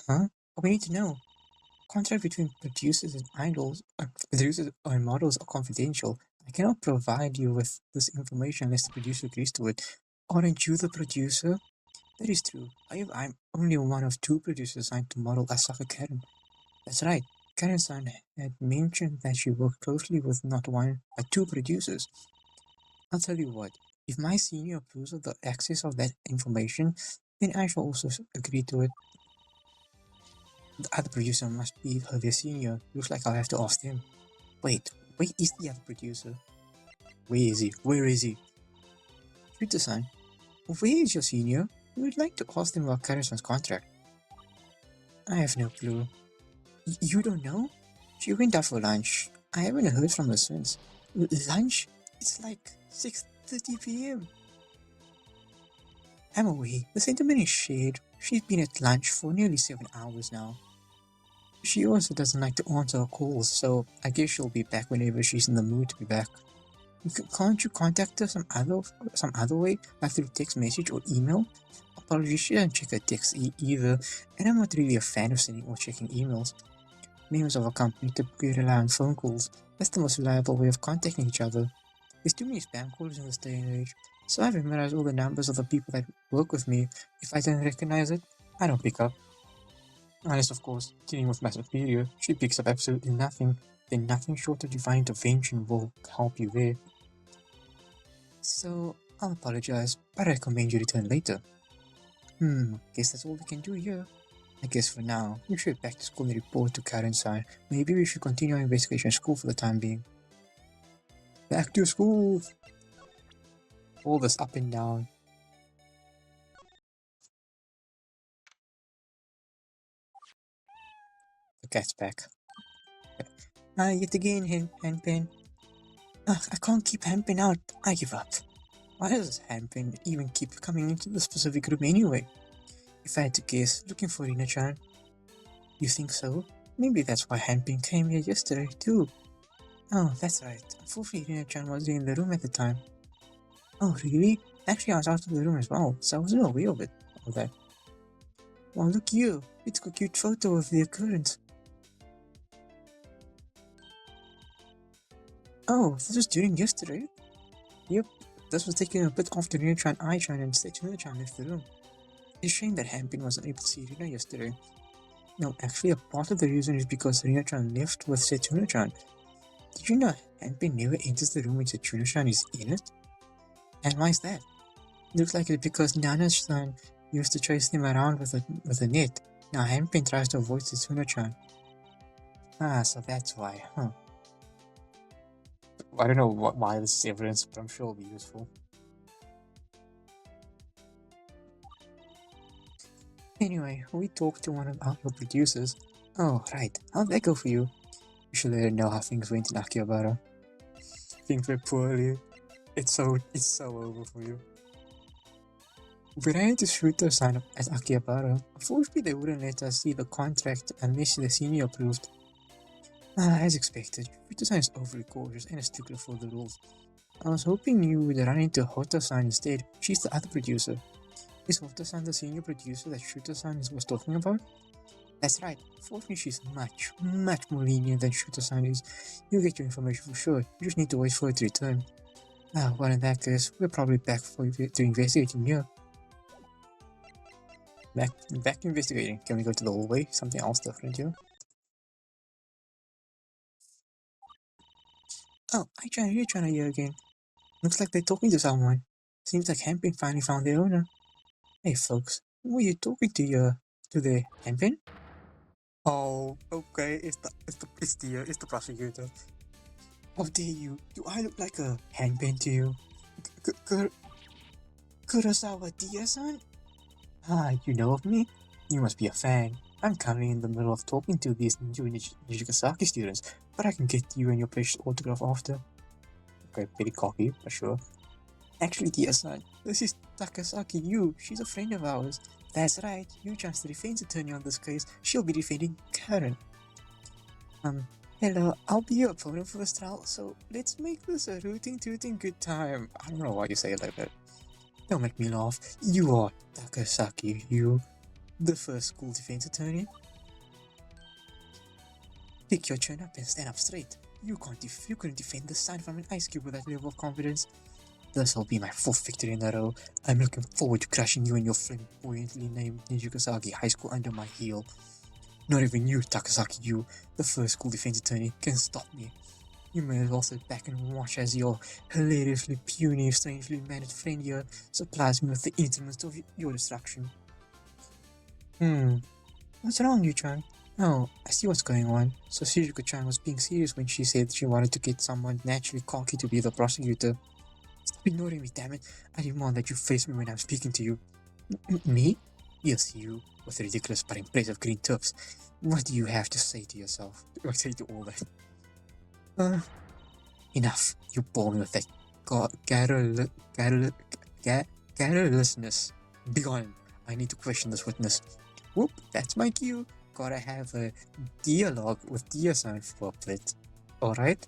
Huh? We need to know. Contract between producers and models are confidential. I cannot provide you with this information unless the producer agrees to it. Aren't you the producer? That is true. I'm only one of two producers assigned to model Asaka Karen. That's right. Karen-san had mentioned that she worked closely with not one, but two producers. I'll tell you what, if my senior approves of the access of that information, then I shall also agree to it. The other producer must be their senior. Looks like I'll have to ask them. Wait, where is the other producer? Where is he? Where is he? Shooter-san, where is your senior? We would like to ask them about Karen-san's contract. I have no clue. You don't know? She went out for lunch. I haven't heard from her since. Lunch? It's like 6:30 p.m. I'm away. The sentiment is shared. She's been at lunch for nearly 7 hours now. She also doesn't like to answer her calls, so I guess she'll be back whenever she's in the mood to be back. Can't you contact her some other way, like through text message or email? Apologies, she doesn't check her texts either, and I'm not really a fan of sending or checking emails. Members of a company typically rely on phone calls. That's the most reliable way of contacting each other. There's too many spam calls in this day and age, so I've memorized all the numbers of the people that work with me. If I don't recognize it, I don't pick up. Unless, of course, dealing with my superior, she picks up absolutely nothing, then nothing short of divine intervention will help you there. So, I'll apologize, but I recommend you return later. Guess that's all we can do here. I guess for now, you should back to school and report to Karen-san. Maybe we should continue our investigation at school for the time being. Back to school! All this up and down. The cat's back. Yet again, Handpen. I can't keep Handpen out. I give up. Why does Handpen even keep coming into the specific room anyway? If I had to guess, looking for Rina-chan. You think so? Maybe that's why Handpen came here yesterday, too. Oh, that's right. Unfortunately, Rina-chan wasn't in the room at the time. Oh, really? Actually, I was out of the room as well, so I wasn't aware of that. Well, look you. We took a cute photo of the occurrence. Oh, this was during yesterday? Yep, this was taken a bit after Rina-chan, I-chan, and Setsuna-chan left the room. It's a shame that Handpen wasn't able to see Rina yesterday. No, actually, a part of the reason is because Rina-chan left with Setsuna-chan. Did you know Handpen never enters the room when Setsuna-chan is in it? And why is that? Looks like it's because Nana-chan used to chase him around with a net. Now Handpen tries to avoid Setsuna-chan. So that's why, huh? I don't know why this is evidence, but I'm sure it'll be useful. Anyway, we talked to one of our producers. Oh, right. How'd that go for you? You should let her know how things went in Akihabara. Things went poorly. It's so over for you. We ran into Shooter sign up at Akihabara. Unfortunately, they wouldn't let us see the contract unless the senior approved. As expected, Shooter-san is overly cautious and a stickler for the rules. I was hoping you would run into Hoto-san instead. She's the other producer. Is Hoto-san the senior producer that Shooter-san was talking about? That's right. Fortunately, she's much more lenient than Shooter-san is. You'll get your information for sure. You just need to wait for it to return. Well, in that case, we're probably back to investigating here. Back to investigating. Can we go to the hallway? Something else different here? Oh, you're trying to hear again. Looks like they're talking to someone. Seems like Handpen finally found their owner. Hey folks, who are you talking to here? To the Handpen? Oh, okay, it's the prosecutor. How dare you? Do I look like a Handpen to you? Kurosawa Dia-san? You know of me? You must be a fan. I'm currently in the middle of talking to these new Nijigasaki students, but I can get you and your precious autograph after. Okay, pretty cocky, for sure. Actually, Dia-san, this is Takasaki Yu. She's a friend of ours. That's right, you chance the defense attorney on this case. She'll be defending Karen. Um, hello, I'll be your opponent for this trial, so let's make this a rooting tooting good time. I don't know why you say it like that. Don't make me laugh. You are Takasaki, you, the first school defense attorney. Pick your chin up and stand up straight. You couldn't defend the sign from an ice cube with that level of confidence. This'll be my fourth victory in a row. I'm looking forward to crushing you and your flamboyantly named Nijigasaki High School under my heel. Not even you, Takasaki, you, the first school defense attorney, can stop me. You may as well sit back and watch as your hilariously puny, strangely mannered friend here supplies me with the instruments of your destruction. What's wrong, Yu-chan? Oh, I see what's going on. So Shizuka-chan was being serious when she said she wanted to get someone naturally cocky to be the prosecutor. Stop ignoring me, damn it. I demand that you face me when I'm speaking to you. Me? Yes, you, with ridiculous but impressive green tips. What do you have to say to yourself? Or say to all that? Enough. You bore me with that garrulousness. Begone. I need to question this witness. Whoop, that's my cue. Gotta have a dialogue with Dia-san for a bit. Alright?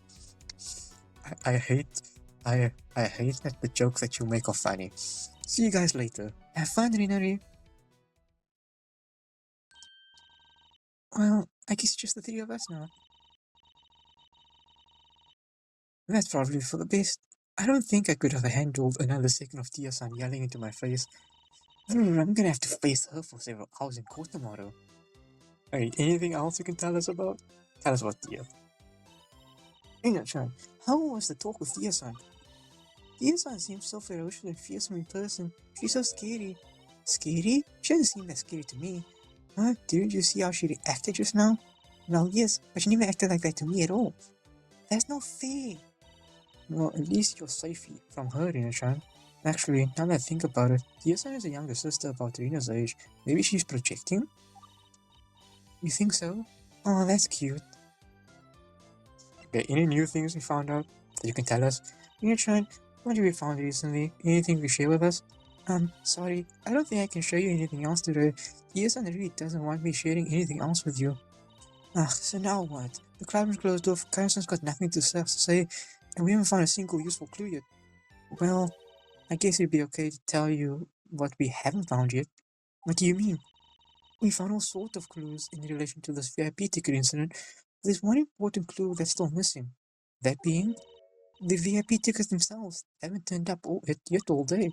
I hate I hate that the jokes that you make are funny. See you guys later. Have fun, Rinari. Well, I guess it's just the three of us now. That's probably for the best. I don't think I could have handled another second of Tia-san yelling into my face. I'm gonna have to face her for several hours in court tomorrow. Hey, anything else you can tell us about? Tell us about Tia. Ina-chan, how was the talk with Tia-san? Tia-san seems so ferocious and fearsome in person. She's so scary. Scary? She doesn't seem that scary to me. Huh? Didn't you see how she reacted just now? Well, yes, but she never acted like that to me at all. That's not fair. Well, at least you're safe from her, Rina-chan. Actually, now that I think about it, Tia-san is a younger sister about Rina's age. Maybe she's projecting? You think so? Oh, that's cute. Okay, any new things we found out that you can tell us? Rina-chan, what have you found recently? Anything you can share with us? Sorry, I don't think I can show you anything else today. Tia-san really doesn't want me sharing anything else with you. So now what? The club is closed off, Karen-san's got nothing to say, and we haven't found a single useful clue yet. Well, I guess it'd be okay to tell you what we haven't found yet. What do you mean? We found all sorts of clues in relation to this VIP ticket incident. There's one important clue that's still missing. That being, the VIP tickets themselves haven't turned up yet all day.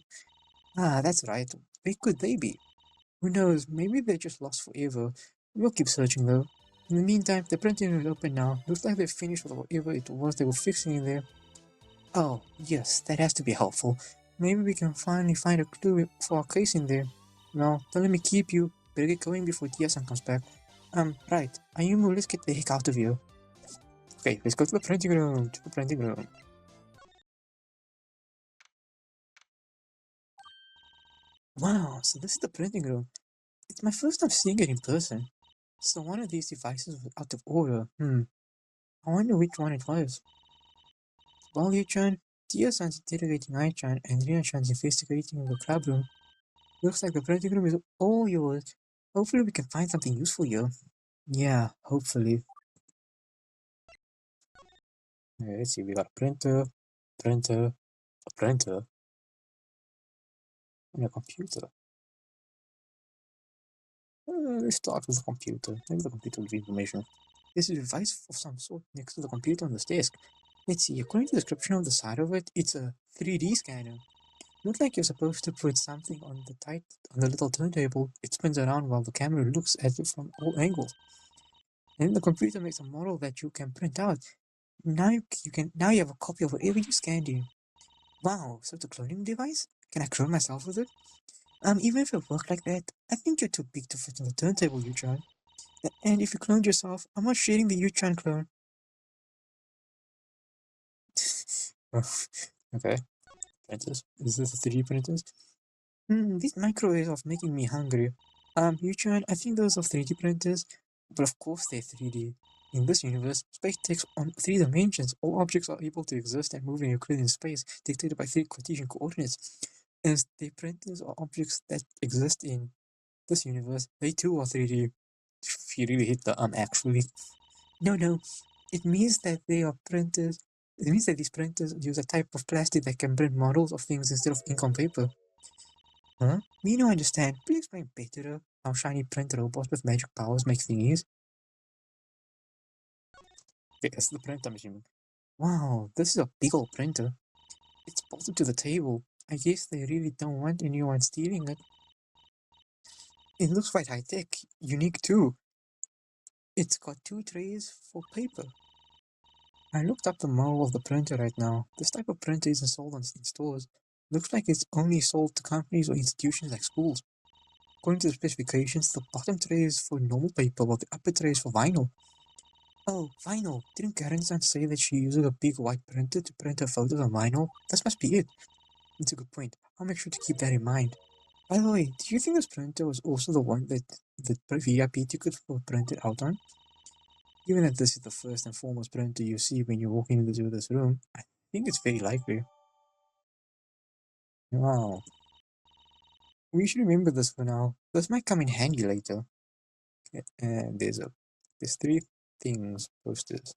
Ah, that's right. Where could they be? Who knows, maybe they're just lost forever. We'll keep searching though. In the meantime, the printing room is open now. Looks like they're finished with whatever it was they were fixing in there. Oh, yes, that has to be helpful. Maybe we can finally find a clue for our case in there. Well, don't let me keep you. Better get going before Dia-san comes back. Right. Ayumu, let's get the heck out of here. Okay, let's go to the printing room. Wow, so this is the printing room. It's my first time seeing it in person. So one of these devices was out of order. I wonder which one it was. While Yu-chan, Dia-san's interrogating Ai-chan and Rina-chan's investigating the club room. Looks like the printing room is all yours. Hopefully we can find something useful here. Yeah, hopefully. Okay, let's see, we got a printer, a printer, and a computer. Let's start with the computer. Maybe the computer will give information. There's a device of some sort next to the computer on this desk. Let's see, according to the description on the side of it, it's a 3D scanner. Looks like you're supposed to put something on the little turntable. It spins around while the camera looks at it from all angles. And the computer makes a model that you can print out. Now you have a copy of whatever you scanned in. Wow, so it's a cloning device? Can I clone myself with it? Even if it worked like that, I think you're too big to fit on the turntable, Uchan. And if you cloned yourself, I'm not sharing the Uchan clone. Okay, printers. Is this a 3D printers? These microwaves are making me hungry. Uchan, I think those are 3D printers, but of course they're 3D. In this universe, space takes on 3 dimensions. All objects are able to exist and move in Euclidean space, dictated by 3 Cartesian coordinates. And the printers are objects that exist in This universe, they too are 3D. If you really hit the actually. No. It means that they are printers. It means that these printers use a type of plastic that can print models of things instead of ink on paper. Huh? Me no understand. Please explain better how shiny print robots with magic powers make thingies. Yes, the printer machine. Wow, this is a big old printer. It's bolted to the table. I guess they really don't want anyone stealing it. It looks quite high tech, unique too. It's got two trays for paper. I looked up the model of the printer right now. This type of printer isn't sold in stores. Looks like it's only sold to companies or institutions like schools. According to the specifications, the bottom tray is for normal paper while the upper tray is for vinyl. Oh, vinyl. Didn't Karen-san say that she uses a big white printer to print her photos on vinyl? This must be it. That's a good point. I'll make sure to keep that in mind. By the way, do you think this printer was also the one that the VIP tickets were printed out on? Given that this is the first and foremost printer you see when you walk into this room, I think it's very likely. Wow. We should remember this for now. This might come in handy later. Okay, and there's three things posters.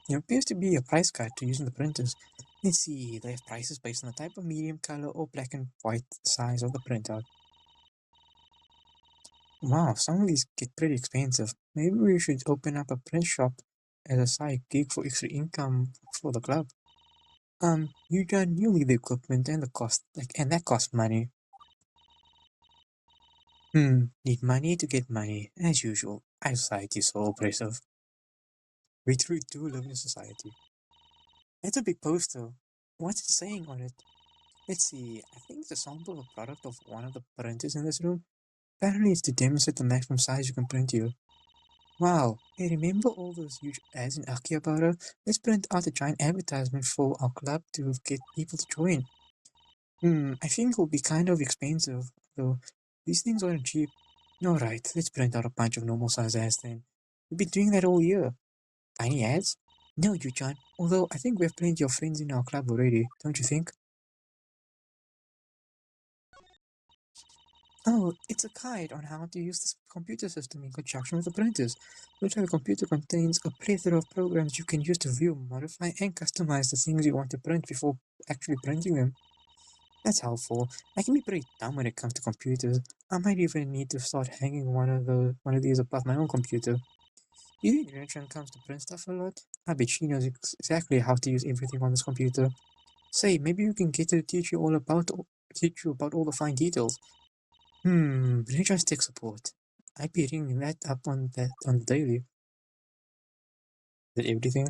There appears to be a price guide to using the printers. Let's see, they have prices based on the type of medium, color, or black and white size of the printout. Wow, some of these get pretty expensive. Maybe we should open up a print shop as a side gig for extra income for the club. You need the equipment and the cost, and that costs money. Need money to get money, as usual. Our society is so oppressive. We truly do live in a society. It's a big poster. What's it saying on it? Let's see, I think it's a sample of a product of one of the printers in this room. Apparently it's to demonstrate the maximum size you can print here. Wow, hey, remember all those huge ads in Akihabara? Let's print out a giant advertisement for our club to get people to join. I think it will be kind of expensive, though. These things aren't cheap. Alright, let's print out a bunch of normal size ads then. We've been doing that all year. Tiny ads? No, you John. Although I think we have plenty of friends in our club already, don't you think? Oh, it's a guide on how to use this computer system in conjunction with the printers. Looks like the computer contains a plethora of programs you can use to view, modify, and customize the things you want to print before actually printing them. That's helpful. I can be pretty dumb when it comes to computers. I might even need to start hanging one of these above my own computer. You think Renshan comes to print stuff a lot? I bet she knows exactly how to use everything on this computer. Say, maybe you can get her to teach you about all the fine details. Renshan's tech support. I'd be ringing that up on the daily. Is that everything?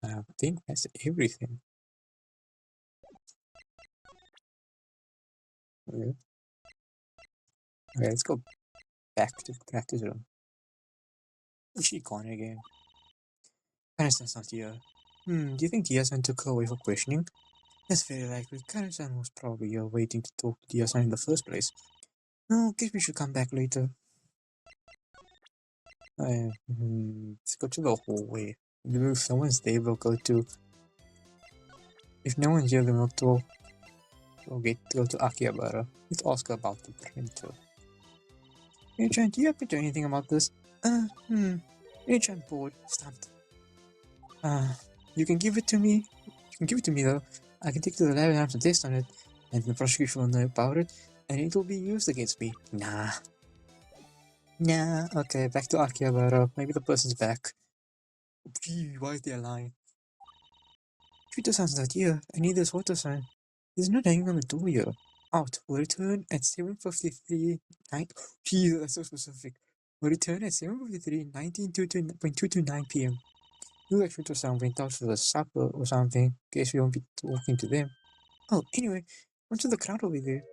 I think that's everything. Okay, okay, let's go back to practice room. Is she gone again? Karen-san's not here. Do you think Dia-san took her away for questioning? That's very likely. Karen-san was probably here waiting to talk to Dia-san in the first place. No, guess we should come back later. Let's go to the hallway. If no one's there, we'll go to... If no one's here, then we'll talk. Go to Akihabara. Let's ask her about the printer. Hey-chan, do you happen to know anything about this? Hey-chan bored. Stumped. You can give it to me. You can give it to me though. I can take it to the lab and have some test on it, and the prosecution will know about it, and it will be used against me. Nah. Nah. Okay, back to Akihabara. Maybe the person's back. Gee, why is there a line? Shooter-san's not here. I need this photo-san. There's no hanging on the door here. Out. Will return at 7:53. Jesus, that's so specific. Will return at 7:53, 19:229 p.m. Looks like Shooter-san went out for the supper or something. Guess we won't be talking to them. Oh, anyway, what's with the crowd over there?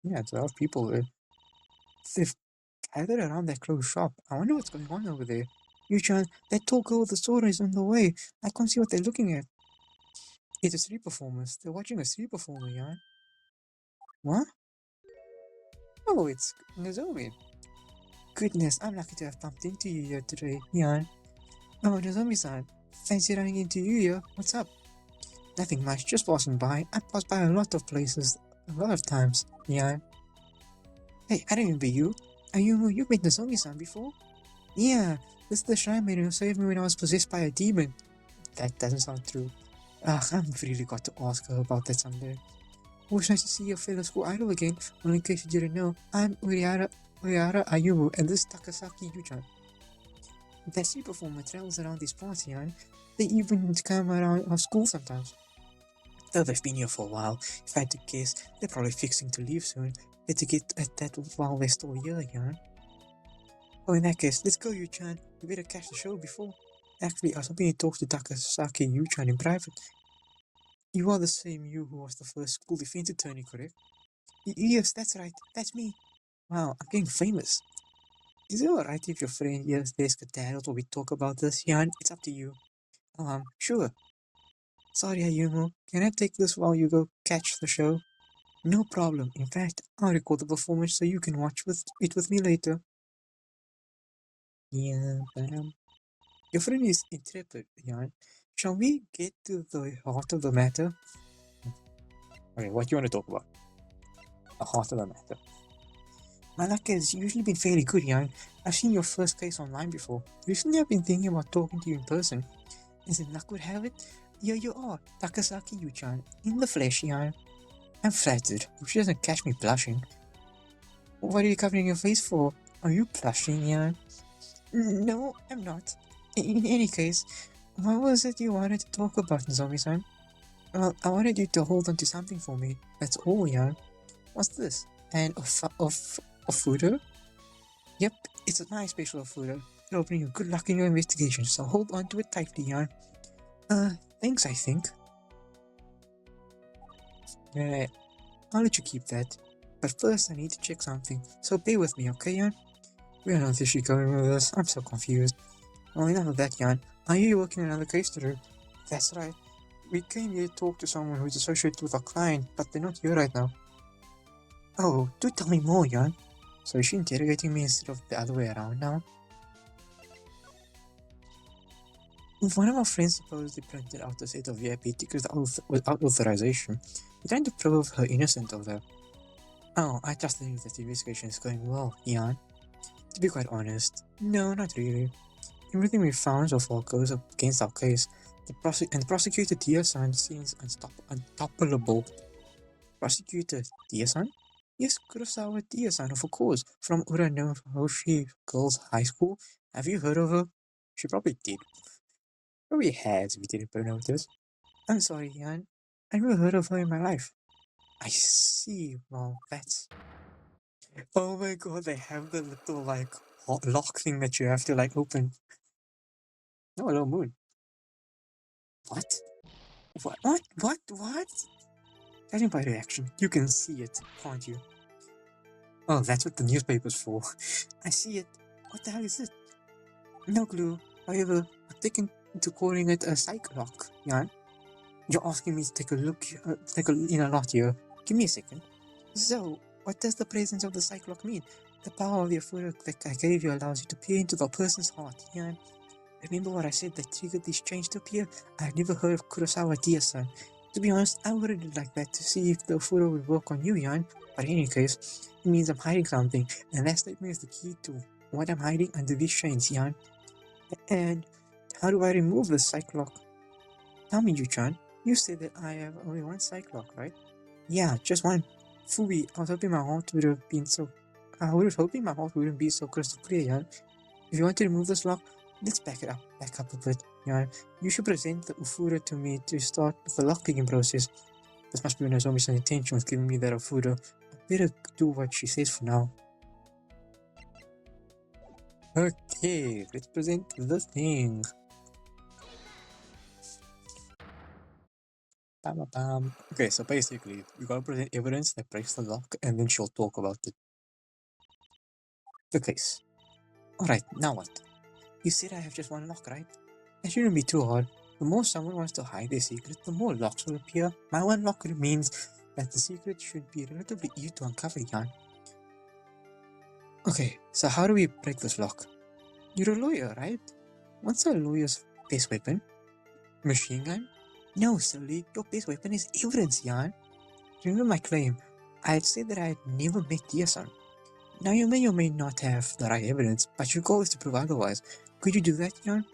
Yeah, it's a lot of people there. They've gathered around that closed shop. I wonder what's going on over there. Yu-chan, that tall girl with the sword is on the way. I can't see what they're looking at. It's a street performance. They're watching a street performer, Yan. What? Oh, it's Nozomi. Goodness, I'm lucky to have bumped into you here today, Yan. Oh, Nozomi-san. Fancy running into you here. What's up? Nothing much, just passing by. I pass by a lot of places, a lot of times. Yeah. Hey, I remember you. Are you've been to Zombie-san before? Yeah, this is the shrine maiden who saved me when I was possessed by a demon. That doesn't sound true. I've really got to ask her about that someday. It was nice to see your fellow school idol again. Well, in case you didn't know, I'm Uriara Ayumu, and this is Takasaki Yuchan. That sea performer travels around these parts, Yan. They even come around our school sometimes. Though they've been here for a while, if I had to guess, they're probably fixing to leave soon. Better get at that while they're still here, Yan. Oh, in that case, let's go, Yuchan. We better catch the show before. Actually, I was hoping to talk to Takasaki Yuchan in private. You are the same you who was the first school defense attorney, correct? Yes, that's right. That's me. Wow, I'm getting famous. Is it alright if your friend here stays skedaddled while we talk about this, Yan? It's up to you. Sure. Sorry, Ayumu. Can I take this while you go catch the show? No problem. In fact, I'll record the performance so you can watch it with me later. Yeah, but your friend is intrepid, Yan. Shall we get to the heart of the matter? Okay, what do you want to talk about? The heart of the matter. My luck has usually been fairly good, Yan. I've seen your first case online before. Recently, I've been thinking about talking to you in person. As if luck would have it, here you are, Takasaki Yuchan, in the flesh, Yan. I'm flattered. She doesn't catch me blushing. What are you covering your face for? Are you blushing, Yan? No, I'm not. In any case, what was it you wanted to talk about, Zombie-san? Well, I wanted you to hold on to something for me. That's all, Yan. What's this? An Ofudo? Yep, it's a nice special Ofudo. It'll bring you good luck in your investigation, so hold on to it tightly, Yan. Thanks, I think. Yeah, I'll let you keep that. But first, I need to check something, so bear with me, okay, Yan? Where on earth is she going with this? I'm so confused. Oh, enough of that, Yan. Are you working another case to do? That's right. We came here to talk to someone who's associated with our client, but they're not here right now. Oh, do tell me more, Yan. So is she interrogating me instead of the other way around now? One of our friends supposedly printed out a set of VIP tickets without authorization. We're trying to prove her innocent of that. Oh, I just think that the investigation is going well, Yan. To be quite honest, no, not really. Everything we found so far goes up against our case. The prosecutor Dia-san seems unstoppable. Prosecutor Dia-san? Yes, Kurosawa Dia-san, of course, from Uranohoshi Girls High School. Have you heard of her? She probably did. Probably has if you didn't notice. I'm sorry, Yan. I've never heard of her in my life. I see. Well, that's... Oh my god, they have the little, like, hot lock thing that you have to, like, open. No, hello, Moon. What? What? Judging by reaction, you can see it, can't you? Oh, that's what the newspaper's for. I see it. What the hell is it? No clue. However, I'm taken to calling it a psych lock, Yan. You're asking me to take a look, in a lot here. Give me a second. So, what does the presence of the psych lock mean? The power of the photo that I gave you allows you to peer into the person's heart, Yan. Remember what I said that triggered this change to appear? I've never heard of Kurosawa Dia-san. To be honest, I would really like that to see if the photo would work on you, Yan. But in any case, it means I'm hiding something, and that statement is the key to what I'm hiding under these chains, Yan. And how do I remove the psych lock? Tell me, Yuchan. You said that I have only one psych lock, right? Yeah, just one. Fubi, I was hoping my heart would have been so... I was hoping my heart wouldn't be so crystal clear, Yan. If you want to remove this lock, let's back up a bit, Yan. You should present the Ufura to me to start the lockpicking process. This must be Nozomi's intention with giving me that Ufura. I better do what she says for now. Okay, let's present the thing. Bam. Okay, so basically, you gotta present evidence that breaks the lock, and then she'll talk about it. The case. Alright, now what? You said I have just one lock, right? That shouldn't be too hard. The more someone wants to hide their secret, the more locks will appear. My one lock means that the secret should be relatively easy to uncover, Yan. Okay, so how do we break this lock? You're a lawyer, right? What's a lawyer's best weapon? Machine gun? No, silly. Your best weapon is evidence, Jan. Remember my claim. I had said that I had never met Dear-san. Now you may or may not have the right evidence, but your goal is to prove otherwise. Could you do that, Jan?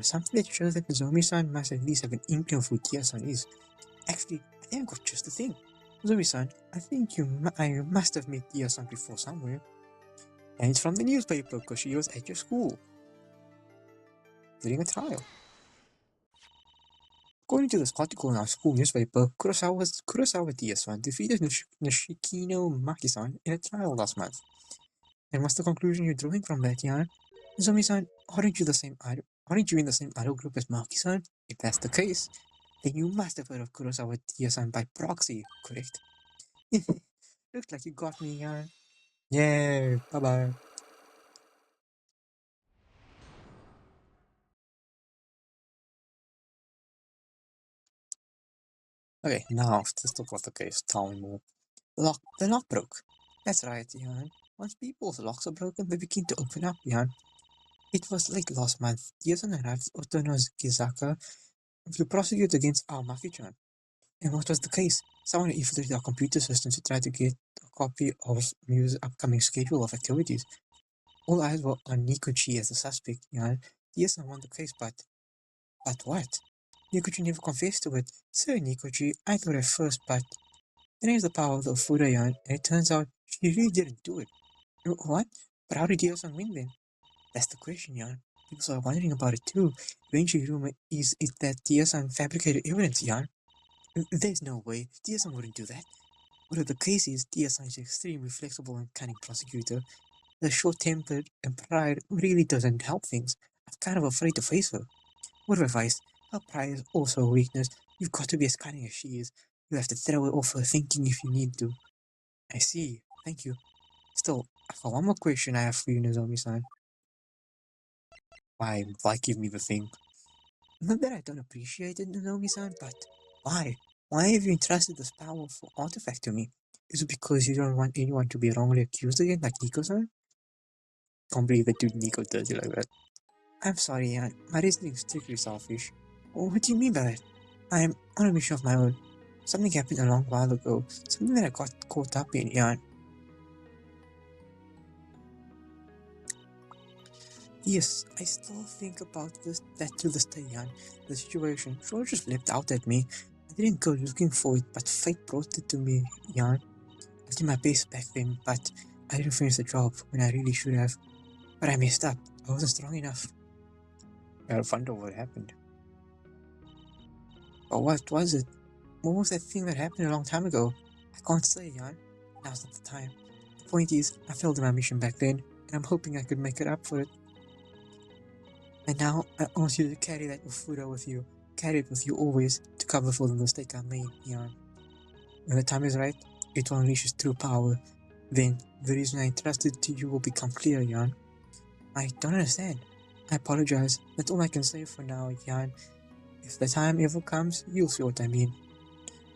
Something that shows that Nozomi-san must at least have an inkling of who Dear-san is. Actually, I think I got just the thing. Nozomi-san, I think I must have met Dear-san before somewhere. And it's from the newspaper, because she was at your school during a trial. According to this article in our school newspaper, Kurosawa Dear-san defeated Nishikino Maki-san in a trial last month. And what's the conclusion you're drawing from that, Jan? Nozomi-san, aren't you in the same idol group as Maki-san? If that's the case, then you must have heard of Kurosawa Dear-san by proxy, correct? Looks like you got me, Jan. Yay, bye-bye. Okay, now let's talk about the case. Tell me more. The lock broke. That's right, Jan. Once people's locks are broken, they begin to open up, Jan. It was late last month. Dear-san arrived at Otono's Gizaka to prosecute against our Maki-chan. And what was the case? Someone infiltrated our computer system to try to get a copy of Muse's upcoming schedule of activities. All eyes were on Nikochi as the suspect, Jan. Dear-san won the case, but what? Nikochi never confessed to it. So, Nikochi, I thought at first, but then there's the power of the Fudayan, and it turns out she really didn't do it. What? But how did Dear-san win then? That's the question, Jan. People are wondering about it too. Eventually, rumor is it that Dear-san fabricated evidence, Jan. There's no way. Dear-san wouldn't do that. Whatever the case is, Dear-san is an extremely flexible and cunning prosecutor. The short-tempered and pride really doesn't help things. I'm kind of afraid to face her. Word of advice, her pride is also a weakness. You've got to be as cunning as she is. You have to throw it off her thinking if you need to. I see. Thank you. Still, I've got one more question I have for you, Nozomi-san. Why give me the thing? Not that I don't appreciate it, Nozomi-san, but why? Why have you entrusted this powerful artifact to me? Is it because you don't want anyone to be wrongly accused again, like Nico-san? Can't believe that dude Nico does it like that. I'm sorry, Jan. My reasoning is strictly selfish. What do you mean by that? I'm on a mission of my own. Something happened a long while ago. Something that I got caught up in, Jan. Yes, I still think about that to this day, Jan. The situation sure just leapt out at me. I didn't go looking for it, but fate brought it to me, Jan. I did my best back then, but I didn't finish the job when I really should have. But I messed up. I wasn't strong enough. I wonder what happened. But what was it? What was that thing that happened a long time ago? I can't say, Jan. Now's not the time. The point is, I failed in my mission back then, and I'm hoping I could make it up for it. And now, I want you to carry that Ufuda with you. Carry it with you always, to cover for the mistake I made, Jan. When the time is right, it will unleash its true power. Then, the reason I entrusted to you will become clear, Jan. I don't understand. I apologize. That's all I can say for now, Jan. If the time ever comes, you'll see what I mean.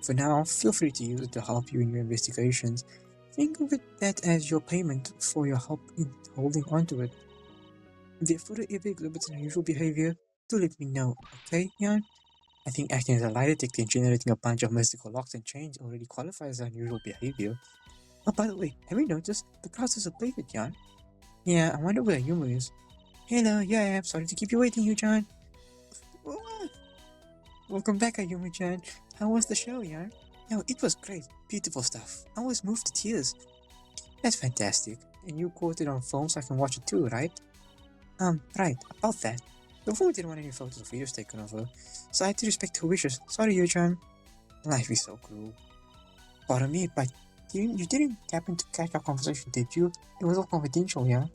For now, feel free to use it to help you in your investigations. Think of it that as your payment for your help in holding onto it. If the Fuda ever exhibits unusual behavior, do let me know, okay, Jan? I think acting as a lie detector and generating a bunch of mystical locks and chains already qualifies as unusual behavior. Oh, by the way, have you noticed? The crowd is disappointed, Jan. Yeah, I wonder where Yuma is. Hello, yeah, I'm sorry to keep you waiting, Jan. Welcome back, Ayumi-chan. How was the show, Jan? No, it was great. Beautiful stuff. I was moved to tears. That's fantastic. And you caught it on film so I can watch it too, right? Right, about that. The woman didn't want any photos of videos taken of her, so I had to respect her wishes. Sorry, Yu-chan. Life is so cruel. Pardon me, but you didn't happen to catch our conversation, did you? It was all confidential, yeah?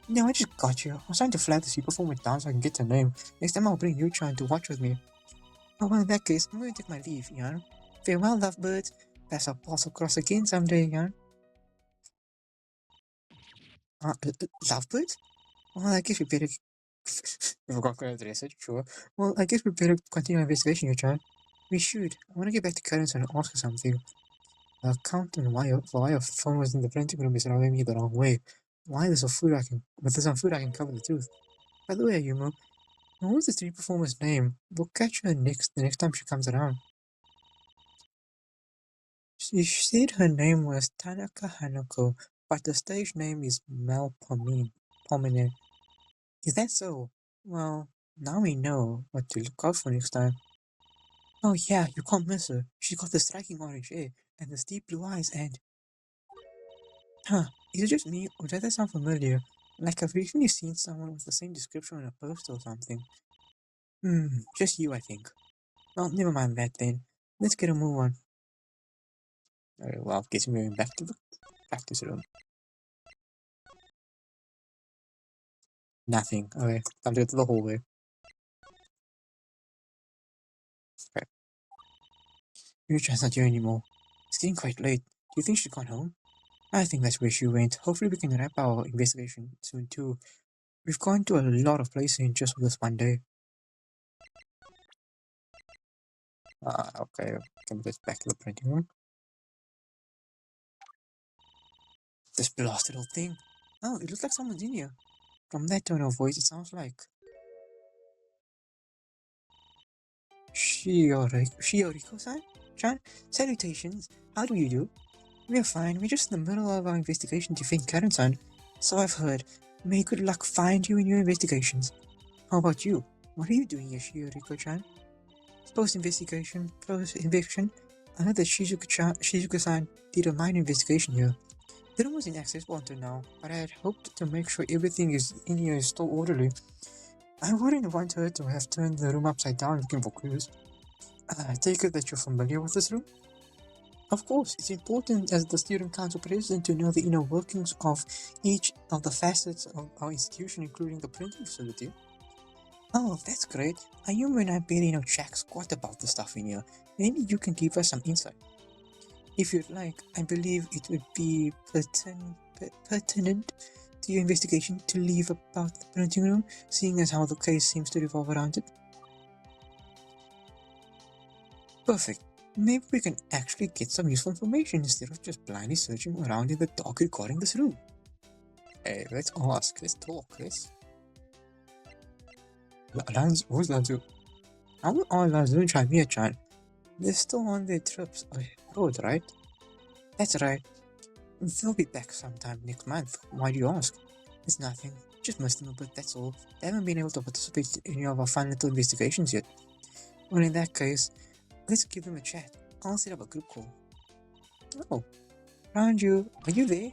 No, I just got you. I was trying to flag the people from down so I can get her name. Next time I'll bring Yu-chan to watch with me. Oh, well, in that case, I'm going to take my leave, Jan. Farewell, lovebirds. Perhaps I'll pass across again someday, Jan. Lovebirds? Well, I guess we better... I forgot to address it, sure. Well, I guess we better continue our investigation here, Jan. We should. I want to get back to Currency and ask her something. The count and why your phone was in the printing room is rubbing me the wrong way. Why there's some food I can... But there's some food I can cover the truth. By the way, Yumo, What was the street performer's name? We'll catch her the next time she comes around. She said her name was Tanaka Hanako, but the stage name is Pomine. Is that so? Well, now we know what to look out for next time. Oh yeah, you can't miss her. She's got the striking orange hair and the deep blue eyes and... Huh, is it just me or does that sound familiar? Like I've recently seen someone with the same description on a poster or something. Just you, I think. Well, never mind that then. Let's get a move on. Alright, well, guess we're going back to the practice room. Nothing. Okay, time to go to the hallway. Okay. Yuchan's not here anymore. It's getting quite late. Do you think she's gone home? I think that's where she went. Hopefully we can wrap our investigation soon too. We've gone to a lot of places in just this one day. Okay. Can we go back to the printing room? This blasted old thing. Oh, it looks like someone's in here. From that tone of voice, it sounds like... Shioriko-san? Chan? Salutations. How do you do? We're fine. We're just in the middle of our investigation to find Karen-san. So I've heard. May good luck find you in your investigations. How about you? What are you doing here, Shioriko-chan? Post-investigation, post-eviction. I heard that Shizuka-san did a minor investigation here. The room was inaccessible until now, but I had hoped to make sure everything in here is still orderly. I wouldn't want her to have turned the room upside down looking for clues. I take it that you're familiar with this room? Of course, it's important as the Student Council President to know the inner workings of each of the facets of our institution, including the printing facility. Oh, that's great. You and I barely know jack squat about the stuff in here. Maybe you can give us some insight. If you'd like, I believe it would be pertinent to your investigation to leave about the printing room, seeing as how the case seems to revolve around it. Perfect. Maybe we can actually get some useful information instead of just blindly searching around in the dark regarding this room. Hey, let's ask, let's talk, who's Lanzu? How are Lanzu and Chimia-chan? They're still on their trips abroad, right? That's right. They'll be back sometime next month. Why do you ask? It's nothing. Just missed them a bit, that's all. They haven't been able to participate in any of our fun little investigations yet. Well, in that case, let's give them a chat. I'll set up a group call. Oh, Ranju, are you there?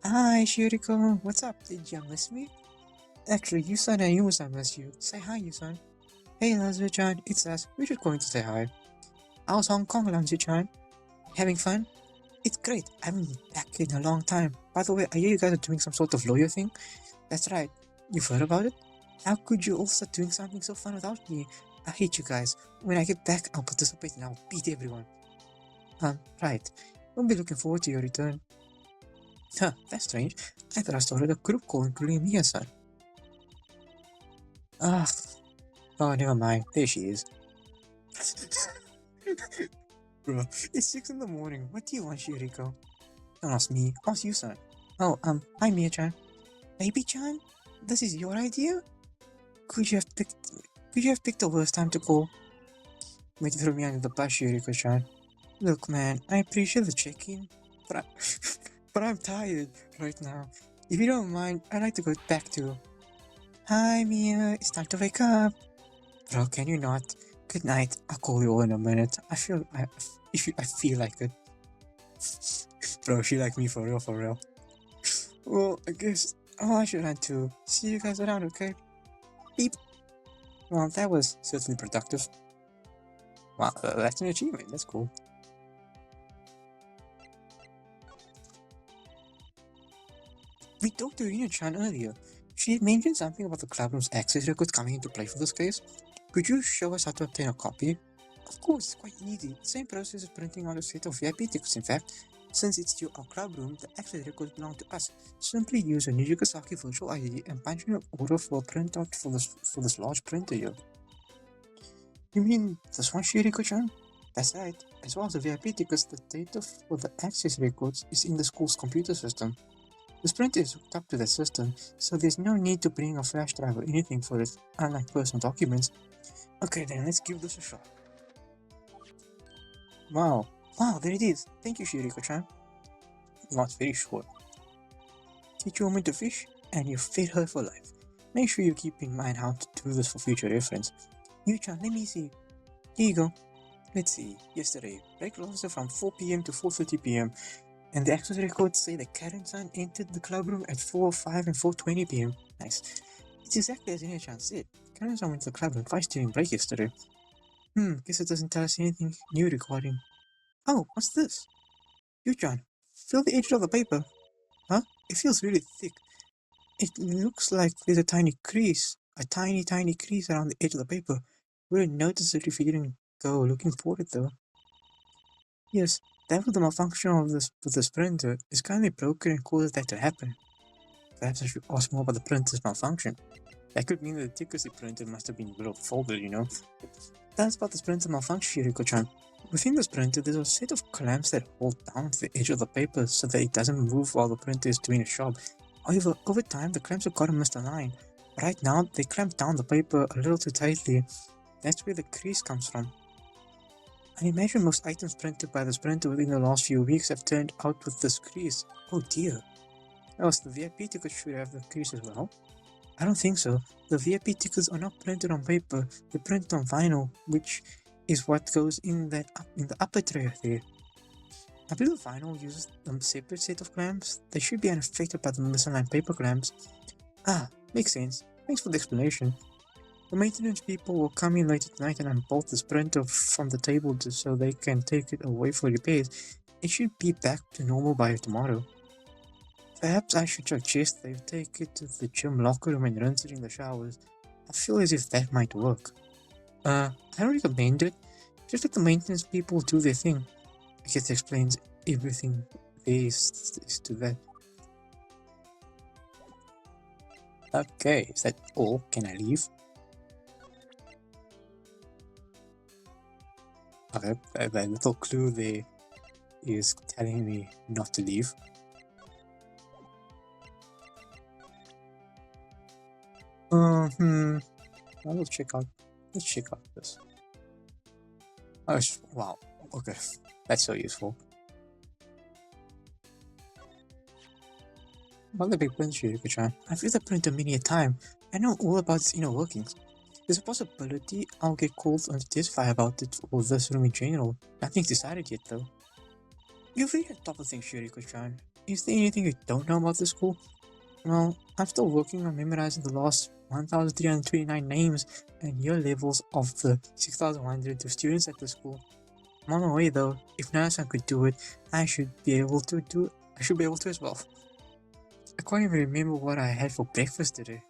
Hi, Shiriko. What's up? Did you miss me? Actually, Yusan and Yusan miss you. Say hi, Yusan. Hey, Lanzu-chan, it's us. We're just going to say hi. How's Hong Kong, Lanzu-chan? Having fun? It's great. I haven't been back in a long time. By the way, I hear you guys are doing some sort of lawyer thing. That's right. You've heard about it? How could you all start doing something so fun without me? I hate you guys. When I get back, I'll participate and I'll beat everyone. Right. We'll be looking forward to your return. Huh, that's strange. I thought I started a group call including Mia-san. Ah. Oh, never mind. There she is. Bro, it's 6 in the morning. What do you want, Shiriko? Don't ask me. Ask you, son. Oh, hi, Mia-chan. Baby-chan? This is your idea? Could you have picked the worst time to call? Wait, throw me under the bus, Shiriko-chan. Look, man, I appreciate the check-in, but but I'm tired right now. If you don't mind, I'd like to go back to... Hi, Mia. It's time to wake up. Bro, can you not? Good night. I'll call you all in a minute. I feel like it. Bro, she like me for real, for real. Well, I guess I should run too. See you guys around, okay? Beep. Well, that was certainly productive. Wow, that's an achievement. That's cool. We talked to Rina-chan earlier. She had mentioned something about the clubroom's access records coming into play for this case. Could you show us how to obtain a copy? Of course, it's quite easy. The same process as printing out a set of VIP tickets, in fact. Since it's our club room, the access records belong to us. Simply use a Nijigasaki virtual ID and punch in an order for a printout for this large printer here. You mean this one, Shiriko-chan? That's right. As well as the VIP tickets, the data for the access records is in the school's computer system. The Sprinter is hooked up to that system, so there's no need to bring a flash drive or anything for it, unlike personal documents. Okay then, let's give this a shot. Wow. Wow, there it is. Thank you, Shiriko-chan. Not very short. Teach a woman to fish, and you fit her for life. Make sure you keep in mind how to do this for future reference. Yu-chan, let me see. Here you go. Let's see. Yesterday, break officer from 4 p.m. to 4:30 p.m. And the access records say that Karen-san entered the club room at 4:05 and 4:20 p.m. Nice. It's exactly as Ine-chan said. Karen-san went to the club room twice during break yesterday. Guess it doesn't tell us anything new regarding... Oh, what's this? Yu-chan, feel the edge of the paper. Huh? It feels really thick. It looks like there's a tiny crease. A tiny, tiny crease around the edge of the paper. Wouldn't notice it if you didn't go looking for it though. Yes, that was the malfunction of the printer is kindly broken and causes that to happen. Perhaps I should ask more about the printer's malfunction. That could mean that the tickets the printer must have been a little folded, you know. That's about the printer malfunction, Yuriko-chan. Within this printer, there's a set of clamps that hold down the edge of the paper so that it doesn't move while the printer is doing its job. However, over time, the clamps have gotten misaligned. Right now, they clamp down the paper a little too tightly. That's where the crease comes from. I imagine most items printed by this printer within the last few weeks have turned out with this crease. Oh dear. Else, the VIP tickets should have the crease as well. I don't think so. The VIP tickets are not printed on paper, they're printed on vinyl, which is what goes in the upper tray there. I believe the vinyl uses a separate set of clamps. They should be unaffected by the misaligned paper clamps. Ah, makes sense. Thanks for the explanation. The maintenance people will come in later tonight and unbolt this printer from the table so they can take it away for repairs. It should be back to normal by tomorrow. Perhaps I should suggest they take it to the gym locker room and rinse it in the showers. I feel as if that might work. I don't recommend it. Just let the maintenance people do their thing. I guess that explains everything there is to that. Okay, is that all? Can I leave? Okay, that little clue there is telling me not to leave. Let's check out this. Oh, wow. Okay, that's so useful. About the big printer, Yuriko-chan, I've used the printer many a time. I know all about its inner workings. There's a possibility I'll get called on to testify about it or this room in general. Nothing's decided yet though. You've read the top of things, Yuriko-chan. Is there anything you don't know about the school? Well, I'm still working on memorizing the last 1,329 names and year levels of the 6,102 students at the school. I'm on my way though. If Nana-san could do it, I should be able to as well. I can't even remember what I had for breakfast today.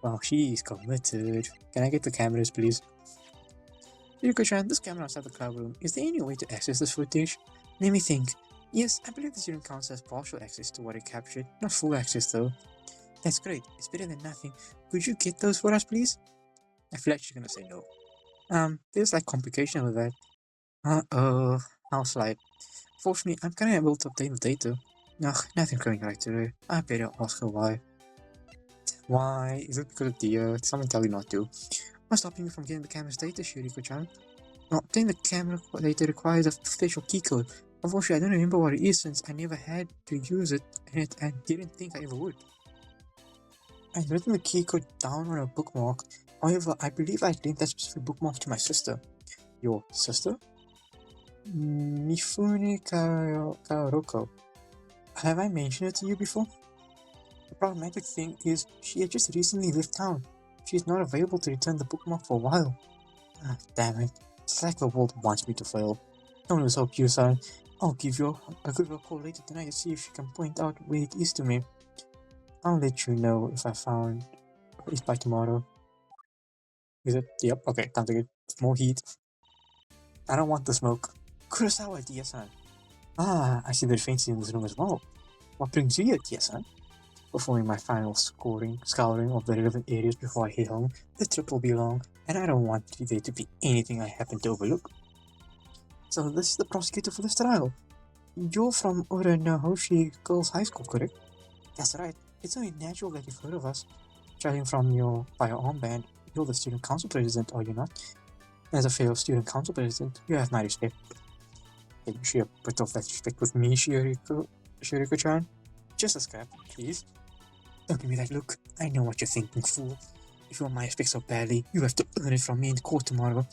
Wow, she's committed. Can I get the cameras, please? Yuriko-chan, this camera outside the club room, is there any way to access this footage? Let me think. Yes, I believe this unit counts as partial access to what it captured, not full access though. That's great, it's better than nothing. Could you get those for us, please? I feel like she's gonna say no. There's like complication with that. Uh-oh, how slight. Fortunately, I'm kinda able to obtain the data. Ugh, nothing going right today. I better ask her why. Why? Is it because of Did someone tell you not to? What's stopping me from getting the camera's data, Shiriko-chan? Well, obtaining the camera data requires a special key code. Unfortunately, I don't remember what it is since I never had to use it and I didn't think I ever would. I'd written the key code down on a bookmark. However, I believe I linked that specific bookmark to my sister. Your sister? Mifune Karoko. Have I mentioned it to you before? The problematic thing is, she had just recently left town. She is not available to return the bookmark for a while. Ah, damn it. It's like the world wants me to fail. Don't lose hope, Yusan. I'll give you a good call later tonight to see if she can point out where it is to me. I'll let you know if I found it by tomorrow. Is it? Yep, okay, time to get more heat. I don't want the smoke. Kurosawa, Dia-san. Ah, I see the faints in this room as well. What brings you here, Dia-san? Performing my final scouring of the relevant areas before I head home. The trip will be long, and I don't want there to be anything I happen to overlook. So this is the prosecutor for this trial. You're from Uranohoshi Girls High School, correct? That's right. It's only natural that you've heard of us. Judging by your armband, you're the student council president, are you not? As a fellow student council president, you have my respect. Can you share a bit of that respect with me, Shiriko-chan? Just a scrap, please. Don't give me that look. I know what you're thinking, fool. If you want my respect so badly, you have to earn it from me in court tomorrow.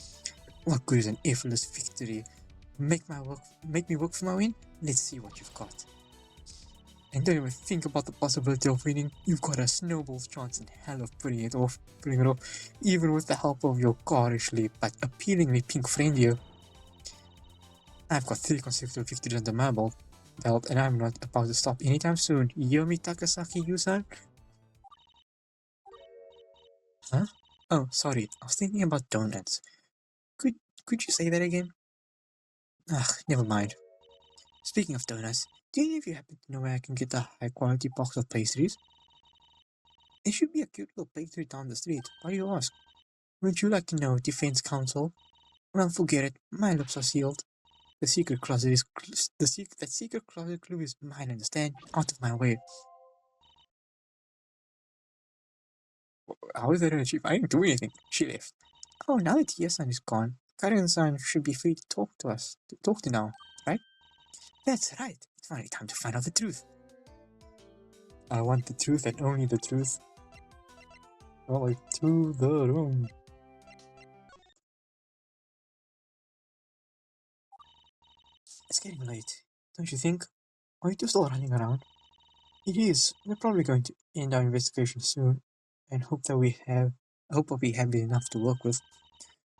What good is an effortless victory? Make me work for my win? Let's see what you've got. And don't even think about the possibility of winning. You've got a snowball's chance in hell of putting it off, even with the help of your garishly but appealingly pink friend here. I've got 3 consecutive victories under my belt, and I'm not about to stop anytime soon. You hear me, Takasaki Yusan? Huh? Oh, sorry, I was thinking about donuts. Could could you say that again? Never mind. Speaking of donuts, do any of you happen to know where I can get a high quality box of pastries? It should be a cute little bakery down the street. Why do you ask? Would you like to know, Defense Counsel? Well, forget it. My lips are sealed. The secret closet is that secret closet clue is mine. Understand? Out of my way. How is that an achievement? I didn't do anything. She left. Oh, now that Tia-san is gone, Karen-san should be free to talk to us. To talk to now, right? That's right. It's finally time to find out the truth. I want the truth and only the truth. Well, like, to the room. It's getting late, don't you think? Are you two still running around? It is. We're probably going to end our investigation soon, and hope that we have enough to work with.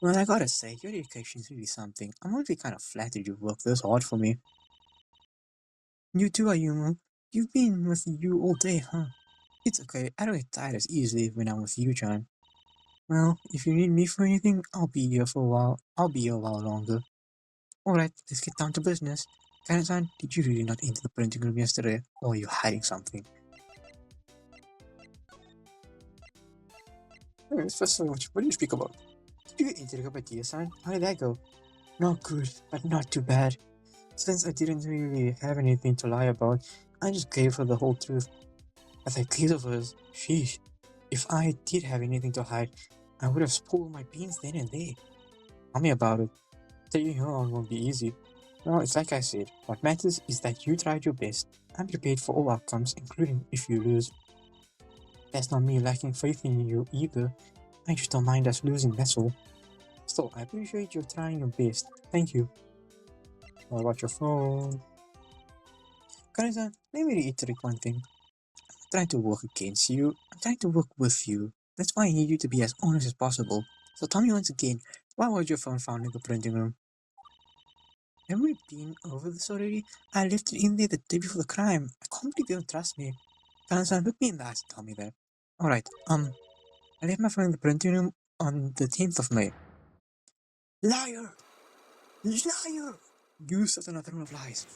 Well, I gotta say, your dedication is really something. I'm already kind of flattered you've worked this hard for me. You too, Ayumu. You've been with you all day, huh? It's okay. I don't get tired as easily when I'm with you, John. Well, if you need me for anything, I'll be here for a while. I'll be here a while longer. Alright, let's get down to business. Karen-san, did you really not enter the printing room yesterday? Or are you hiding something? Anyways, first, what do you speak about? Did you get interviewed by Tia-san? How did that go? Not good, but not too bad. Since I didn't really have anything to lie about, I just gave her the whole truth. But that case of hers, sheesh. If I did have anything to hide, I would have spilled my beans then and there. Tell me about it. Taking her on won't be easy. Well, it's like I said, what matters is that you tried your best. I'm prepared for all outcomes, including if you lose. That's not me lacking faith in you either. I just don't mind us losing, that's all. Still, I appreciate you trying your best. Thank you. What about your phone? Karen-san, let me reiterate one thing. I'm not trying to work against you. I'm trying to work with you. That's why I need you to be as honest as possible. So tell me once again, why was your phone found in the printing room? Have we been over this already? I left it in there the day before the crime. I can't believe you don't trust me. Karen-san, look me in the eyes and tell me that. Alright, I left my phone in the printing room on the 10th of May. Liar! Liar! You such another one of lies.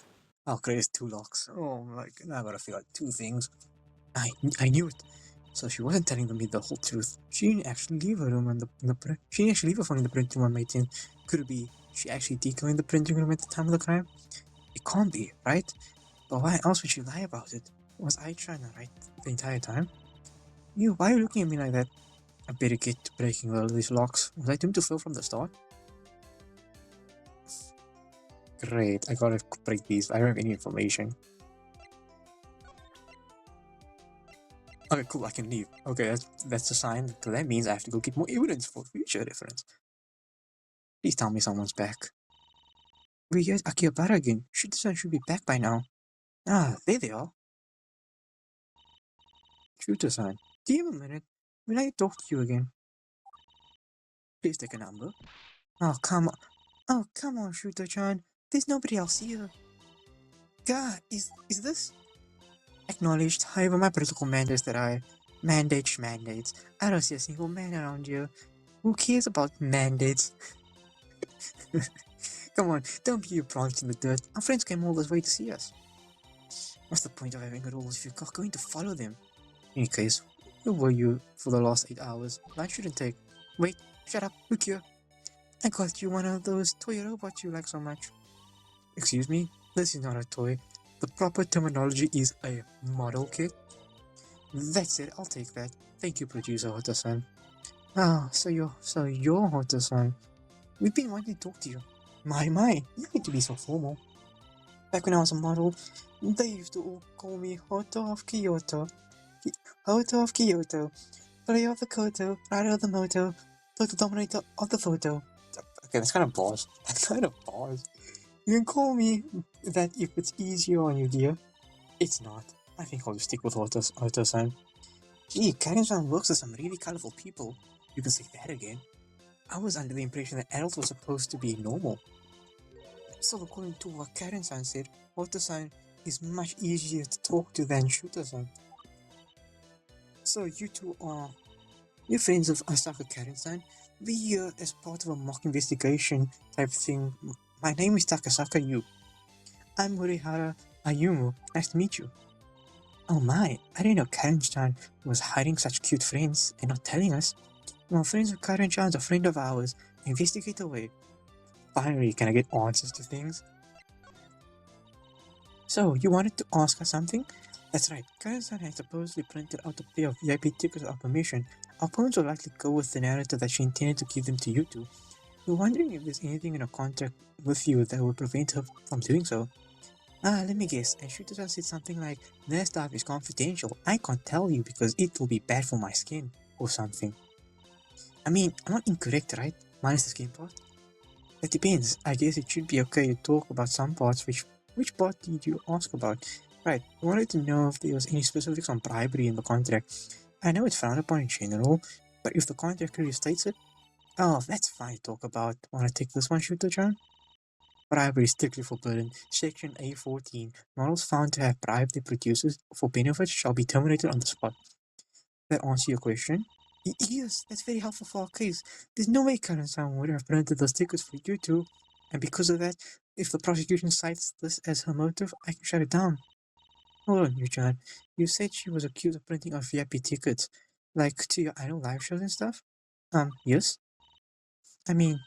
I'll create 2 locks. Oh my god, now I gotta figure out 2 things. I knew it. So she wasn't telling me the whole truth. She didn't actually leave her room she didn't actually leave her phone in the printing room on May 10th. Could it be she actually decoyed the printing room at the time of the crime? It can't be, right? But why else would she lie about it? Was I trying to write the entire time? Why are you looking at me like that? I better get to breaking all these locks. Was I doomed to fail from the start? Great, I gotta break these. I don't have any information. Okay, cool, I can leave. Okay, that's a sign. So that means I have to go get more evidence for future reference. Please tell me someone's back. We here's Akihabara again. Shooter should be back by now. Ah, there they are. Shooter-san, do you have a minute? Will I talk to you again? Please take a number. Oh, come on. Oh, come on, Shooter-chan. There's nobody else here. God, is this? Acknowledged. However, my political mandates that I mandates. I don't see a single man around here. Who cares about mandates? Come on, don't be a branch in the dirt. Our friends came all this way to see us. What's the point of having rules if you're not going to follow them? In any case, where were you for the last 8 hours? Lunch shouldn't take. Wait, shut up, look here. I got you one of those toy robots you like so much. Excuse me? This is not a toy. The proper terminology is a model kit. That's it, I'll take that. Thank you, producer Hoto-san. Ah, so you're Hoto-san. We've been wanting to talk to you. My, you need to be so formal. Back when I was a model, they used to all call me Hoto of Kyoto. Hoto of Kyoto. Player of the Koto, rider of the moto, total dominator of the photo. Okay, that's kind of bars. That's kind of bars. You can call me that if it's easier on you, dear. It's not. I think I'll just stick with Hoto-san. Gee, Karen-san works with some really colorful people. You can say that again. I was under the impression that adults were supposed to be normal. So according to what Karen-san said, Hoto-san is much easier to talk to than Shuta-san. So you two are new friends of Asaka Karen-san. We as part of a mock investigation type thing. My name is Takasaka Yu. I'm Morihara Ayumu. Nice to meet you. Oh my, I didn't know Karen-chan was hiding such cute friends and not telling us. Well, friends of Karen-chan's a friend of ours. Investigate away. Finally, can I get answers to things? So, you wanted to ask us something? That's right, Karen-san had supposedly printed out a pair of VIP tickets of permission. Our opponents will likely go with the narrative that she intended to give them to you two. We're wondering if there's anything in her contract with you that would prevent her from doing so. Let me guess. And Shooter said something like, "Their stuff is confidential. I can't tell you because it will be bad for my skin," or something. I mean, I'm not incorrect, right? Minus the skin part? It depends. I guess it should be okay to talk about some parts. Which part did you ask about? Right, I wanted to know if there was any specifics on bribery in the contract. I know it's frowned upon in general, but if the contract clearly states it, oh, that's fine to talk about. Wanna take this one, Shooter-chan? Bribery is strictly forbidden. Section A14. Models found to have bribed their producers for benefits shall be terminated on the spot. That answer your question? Yes, that's very helpful for our case. There's no way Karen-san would have printed those tickets for you two. And because of that, if the prosecution cites this as her motive, I can shut it down. Hold on, Yu-chan. You said she was accused of printing out VIP tickets, like to your idol live shows and stuff? Yes. I mean,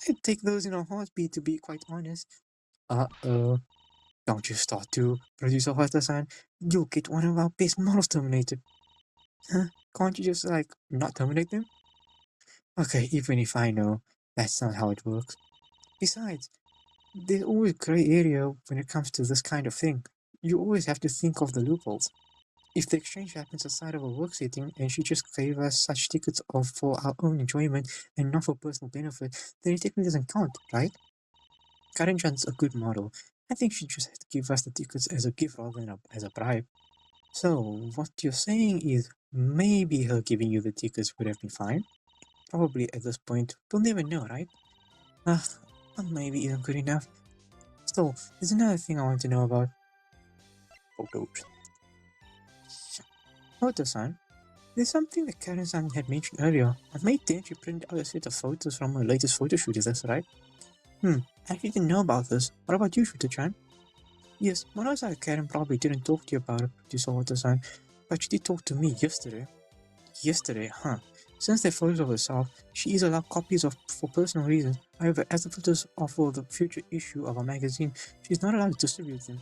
I'd take those in a heartbeat, to be quite honest. Uh-oh. Don't you start to, producer Hosta-san. You'll get one of our best models terminated. Huh? Can't you just, like, not terminate them? Okay, even if I know, that's not how it works. Besides, there's always gray area when it comes to this kind of thing. You always have to think of the loopholes. If the exchange happens outside of a work setting and she just gave us such tickets for our own enjoyment and not for personal benefit, then it technically doesn't count, right? Karen-chan's a good model. I think she just has to give us the tickets as a gift rather than as a bribe. So, what you're saying is maybe her giving you the tickets would have been fine? Probably at this point. We'll never know, right? Ah, maybe isn't good enough. Still, there's another thing I want to know about. Photos. Photo-san? There's something that Karen-san had mentioned earlier. I made Denji print out a set of photos from her latest photo shoot, is that right? I actually didn't know about this. What about you, Shooter-chan? Yes, Monosa Karen probably didn't talk to you about it, producer Hoto-san, but she did talk to me yesterday. Yesterday, huh? Since they're photos of herself, she is allowed copies of for personal reasons. However, as the photos are for the future issue of our magazine, she's not allowed to distribute them.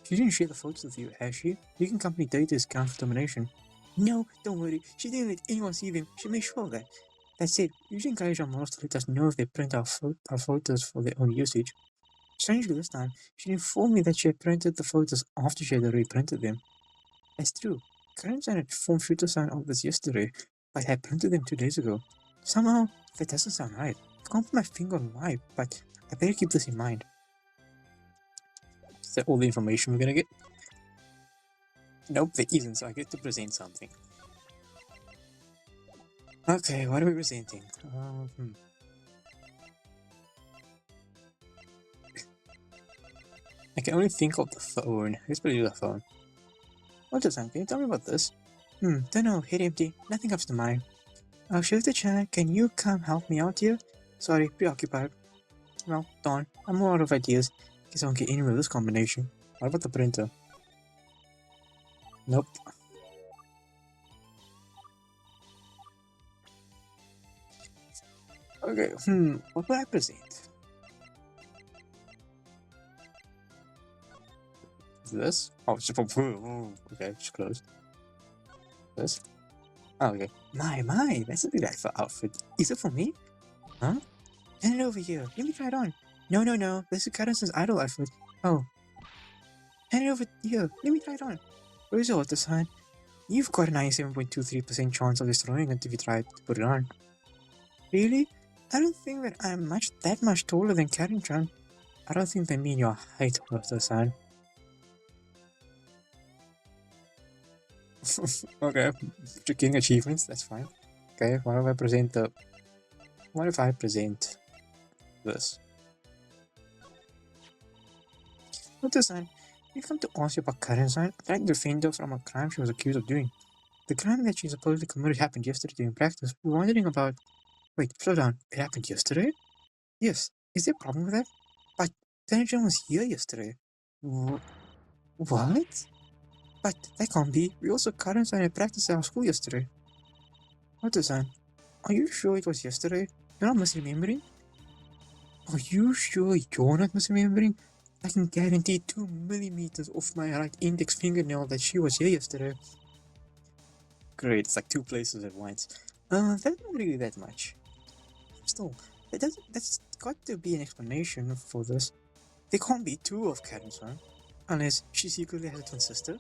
She didn't share the photos with you, has she? You can company data is ground for termination. No, don't worry. She didn't let anyone see them. She made sure of that. That said, we usually encourage our models to let us know if they print our photos for their own usage. Strangely this time, she informed me that she had printed the photos after she had already printed them. That's true. Karen-san had informed Shuto-san of this yesterday, but had printed them 2 days ago. Somehow, that doesn't sound right. I can't put my finger on why, but I better keep this in mind. Is that all the information we're gonna get? Nope, there isn't, so I get to present something. Okay, what are we presenting? I can only think of the phone. Let's put it the phone. Oto-san, can you tell me about this? Don't know, head empty. Nothing comes to mind. Shota-chan, can you come help me out here? Sorry, preoccupied. Well, darn, I'm all out of ideas. Guess I won't get anywhere with this combination. What about the printer? Nope. Okay, what will I present? This? Oh, it's okay, it's closed. This? Oh, okay. My, that's a delightful outfit. Is it for me? Huh? Hand it over here. Let me try it on. No, no, no. This is Karen's idol outfit. Oh, hand it over here. Let me try it on. Where's your water sign? You've got a 97.23% chance of destroying it if you try to put it on. Really? I don't think that I'm that much taller than Karen-chan. I don't think they mean your height, water-san. Okay, checking achievements, that's fine. Okay, what if I present this? Water-san, we've come to ask you about Karen-san. I'd like to defend her from a crime she was accused of doing. The crime that she supposedly committed happened yesterday during practice. We're wondering about... Wait, slow down. It happened yesterday? Yes. Is there a problem with that? But Karen-chan was here yesterday. What? But that can't be. We also Karen-san had practice at our school yesterday. Water-san, are you sure it was yesterday? You're not misremembering? Are you sure you're not misremembering? I can guarantee 2 millimeters off my right index fingernail that she was here yesterday. Great, it's like 2 places at once. That's not really that much. Still, that's got to be an explanation for this. There can't be 2 of Karen-san. Unless she secretly has a twin sister.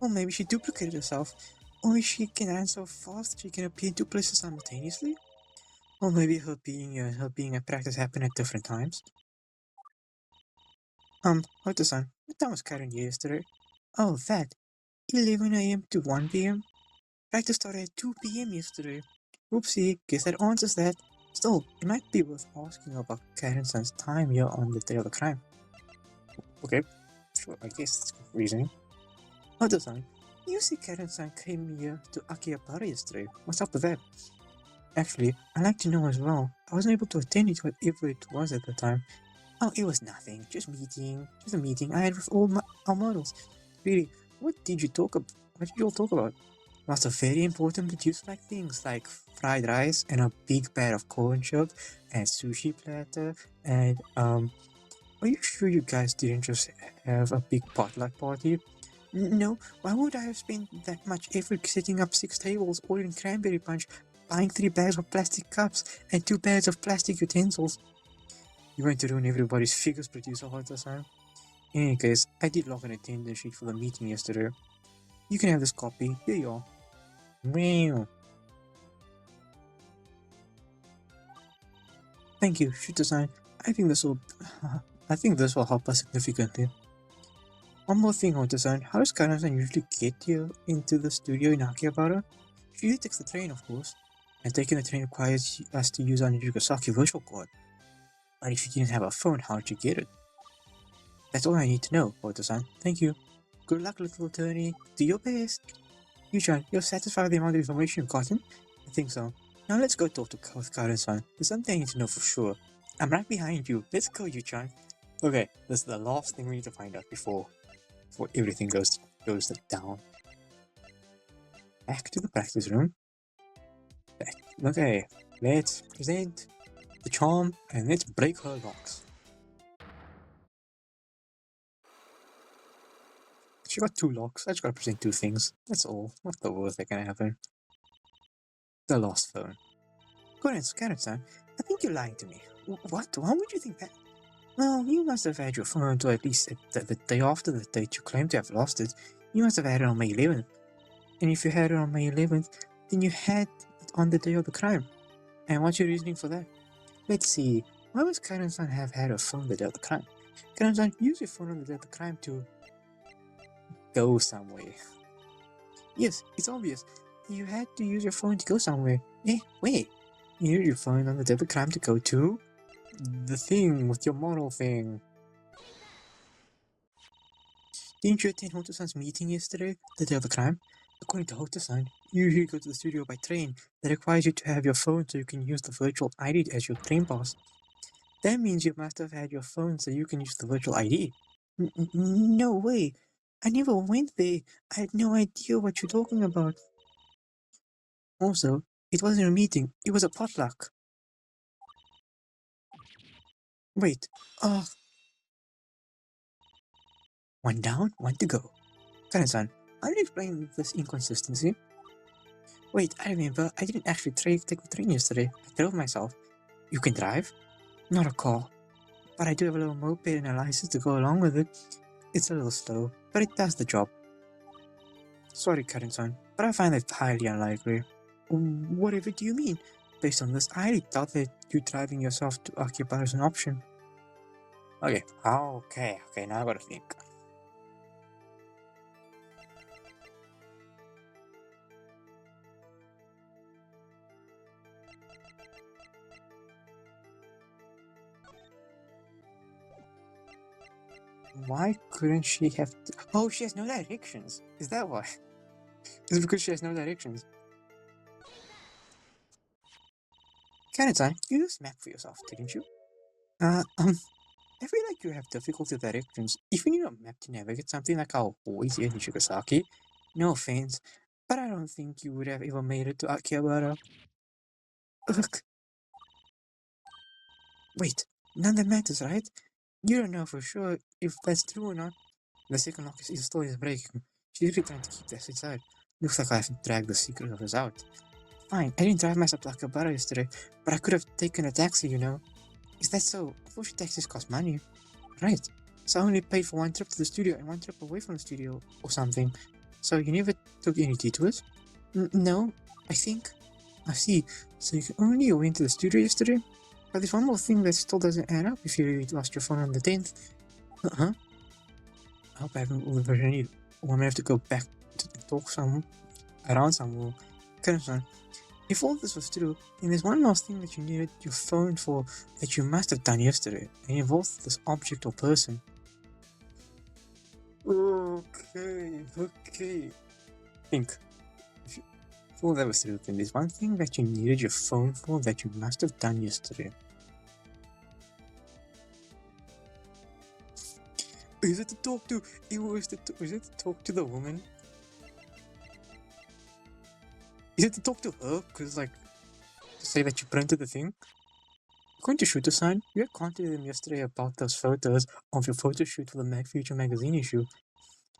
Or maybe she duplicated herself. Or she can run so fast she can appear in 2 places simultaneously. Or maybe her being at practice happened at different times. Hoto-san, what time was Karen here yesterday? Oh, that. 11 a.m. to 1 p.m. Practice started at 2 p.m. yesterday. Oopsie, guess that answers that. Still, it might be worth asking about Karen-san's time here on the day of the crime. Okay, sure, I guess that's good reasoning. Hoto-san, you see Karen-san came here to Akihabara yesterday. What's up with that? Actually, I'd like to know as well. I wasn't able to attend it whatever it was at the time. Oh, it was nothing. Just a meeting I had with all our models. Really, what did you talk about? What did you all talk about? Lots of very important but useful things like fried rice and a big bag of corn chips and sushi platter and are you sure you guys didn't just have a big potluck party? No, why would I have spent that much effort setting up 6 tables, ordering cranberry punch, buying 3 bags of plastic cups, and 2 bags of plastic utensils? You're going to ruin everybody's figures, producer Hotta-san. In any case, I did log an attendance sheet for the meeting yesterday. You can have this copy. Here you are. Meow. Thank you, Shooter-san. I think this will... I think this will help us significantly. One more thing, Hotta-san. How does Kana-san usually get here into the studio in Akihabara? She usually takes the train, of course. And taking the train requires us to use our Nijigasaki virtual card. But if you didn't have a phone, how did you get it? That's all I need to know, Hotta-san. Thank you. Good luck, little attorney. Do your best. Yu-chan, you're satisfied with the amount of information you've gotten? I think so. Now let's go talk to Karen-san. There's something I need to know for sure. I'm right behind you. Let's go, Yu-chan. Okay, this is the last thing we need to find out before everything goes down. Back to the practice room. Okay, let's present the charm and let's break her locks. She got 2 locks. I just gotta present 2 things. That's all. What's the worst that can happen? The lost phone. Karen-san, I think you're lying to me. What? Why would you think that? Well, you must have had your phone until at least the day after the date you claim to have lost it. You must have had it on May 11th. And if you had it on May 11th, then you had it on the day of the crime. And what's your reasoning for that? Let's see. Why would Karen-san have had a phone the day of the crime? Karen-san, use your phone on the day of the crime to go somewhere. Yes, it's obvious. You had to use your phone to go somewhere. Wait. You used your phone on the day of the crime to go to the thing with your model thing. Didn't you attend Hoto-san's meeting yesterday, the day of the crime? According to Hoto-san, you usually go to the studio by train. That requires you to have your phone so you can use the virtual ID as your train pass. That means you must have had your phone so you can use the virtual ID. No way. I never went there. I had no idea what you're talking about. Also, it wasn't a meeting. It was a potluck. Wait. One down, one to go. Karen-san, how do you explain this inconsistency? Wait, I remember. I didn't actually take the train yesterday. I drove myself. You can drive? Not a car. But I do have a little moped and a license to go along with it. It's a little slow, but it does the job. Sorry, Karen-san, but I find that highly unlikely. Whatever do you mean? Based on this, I really thought that you driving yourself to Akihabara is an option. Okay, now I gotta think. Why couldn't she have... Oh, she has no directions. Is that why? Is it because she has no directions? Karen-san, you used map for yourself, didn't you? I feel like you have difficulty with directions. If you need a map to navigate something like our boys here in Shigasaki, no offense, but I don't think you would have ever made it to Akihabara. Ugh. Wait, none of that matters, right? You don't know for sure if that's true or not. The second lock is still is breaking. She's really trying to keep this inside. Looks like I have to drag the secret of us out. Fine, I didn't drive myself to Akihabara yesterday, but I could have taken a taxi, you know. Is that so? Unfortunately, taxis cost money. Right. So I only paid for one trip to the studio and one trip away from the studio or something. So you never took any detours? No, I think. I see. So you only went to the studio yesterday? But there's one more thing that still doesn't add up if you lost your phone on the 10th. Uh-huh. I hope I haven't overheard. Or I may have to go back to talk around some more. Concern. If all this was true, then there's one last thing that you needed your phone for that you must have done yesterday, and it involves this object or person. Okay. Think. If all that was true, then there's one thing that you needed your phone for that you must have done yesterday. Is it to talk to? Is it to talk to the woman? Is it to talk to her? Cause like, to say that you printed the thing? According to Shooter-san, you had contacted them yesterday about those photos of your photo shoot for the Future magazine issue.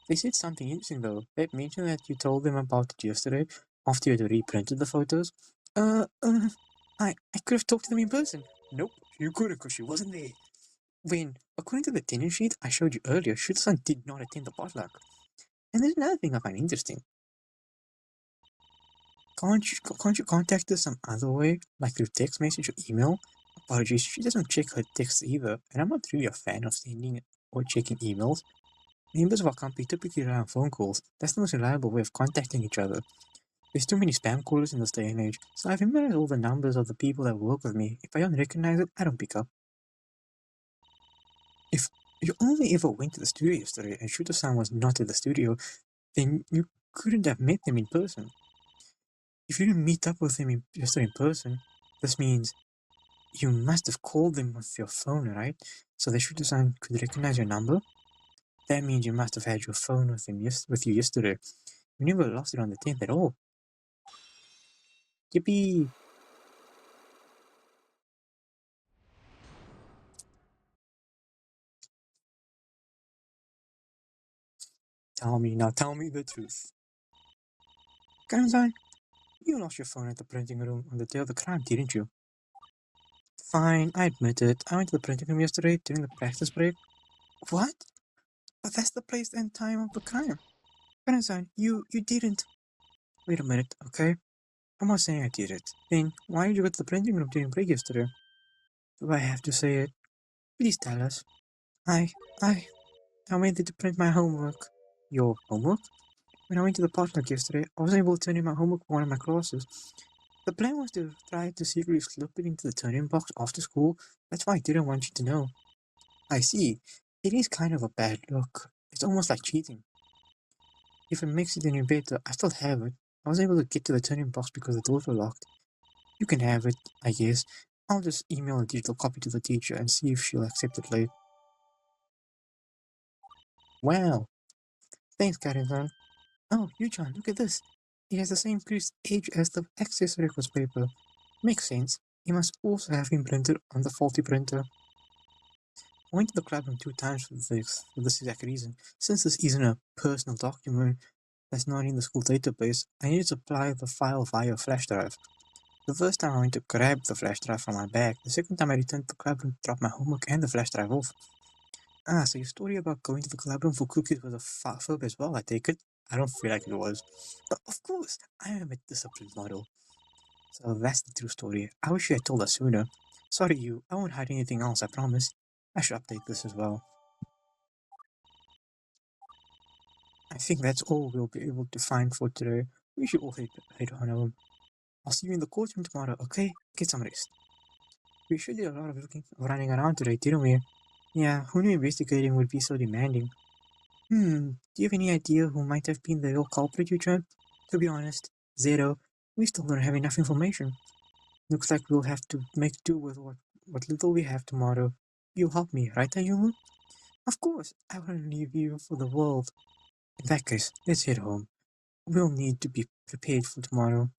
They said something interesting though. They mentioned that you told them about it yesterday after you had reprinted the photos. I could have talked to them in person. Nope, you couldn't because she wasn't there. When, according to the attendance sheet I showed you earlier, Shooter-san did not attend the potluck. And there's another thing I find interesting. Can't you contact her some other way, like through text message or email? Apologies, she doesn't check her texts either, and I'm not really a fan of sending or checking emails. Members of our company typically rely on phone calls. That's the most reliable way of contacting each other. There's too many spam callers in this day and age, so I've memorized all the numbers of the people that work with me. If I don't recognize it, I don't pick up. If you only ever went to the studio yesterday and Shooter-san was not at the studio, then you couldn't have met them in person. If you didn't meet up with them yesterday in person, this means you must have called them with your phone, right? So the Shooter-san could recognize your number? That means you must have had your phone with you yesterday. You never lost it on the 10th at all. Yippee! Tell me the truth. Karen-san, you lost your phone at the printing room on the day of the crime, didn't you? Fine, I admit it. I went to the printing room yesterday during the practice break. What? But that's the place and time of the crime. Karen-san, you didn't. Wait a minute, okay? I'm not saying I did it. Then, why did you go to the printing room during break yesterday? Do I have to say it? Please tell us. I, I, I went there to print my homework. Your homework? When I went to the potluck yesterday, I wasn't able to turn in my homework for one of my classes. The plan was to try to secretly slip it into the turn-in box after school. That's why I didn't want you to know. I see. It is kind of a bad look. It's almost like cheating. If it makes it any better, I still have it. I was able to get to the turn-in box because the doors were locked. You can have it, I guess. I'll just email a digital copy to the teacher and see if she'll accept it later. Wow. Thanks, Karen-san. Oh, Yu-chan, look at this. It has the same crease age as the access records paper. Makes sense. It must also have been printed on the faulty printer. I went to the club room 2 times for this exact reason. Since this isn't a personal document, That's not in the school database. I need to supply the file via flash drive. The first time I went to grab the flash drive from my bag. The second time I returned to the classroom to drop my homework and the flash drive off. Ah, so your story about going to the club room for cookies was a fib as well, I take it? I don't feel like it was. But of course, I am a disciplined model. So that's the true story. I wish you had told us sooner. Sorry you, I won't hide anything else, I promise. I should update this as well. I think that's all we'll be able to find for today. We should all head on home. I'll see you in the courtroom tomorrow, okay? Get some rest. We sure did a lot of running around today, didn't we? Yeah, who knew investigating would be so demanding? Do you have any idea who might have been the real culprit, you champ? To be honest, zero. We still don't have enough information. Looks like we'll have to make do with what little we have tomorrow. You'll help me, right, Ayumu? Of course, I wouldn't leave you for the world. In that case, let's head home. We'll need to be prepared for tomorrow.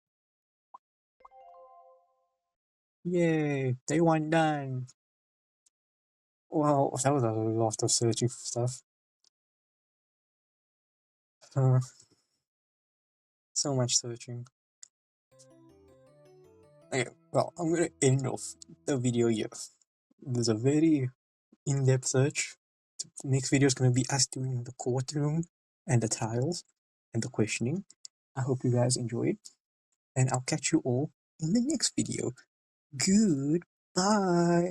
Yay! Day one done! Well, that was a lot of searching for stuff. Uh, so much searching. Okay, well, I'm gonna end off the video here. There's a very in-depth search. The next video is gonna be us doing the courtroom and the trials and the questioning. I hope you guys enjoyed, and I'll catch you all in the next video. Goodbye.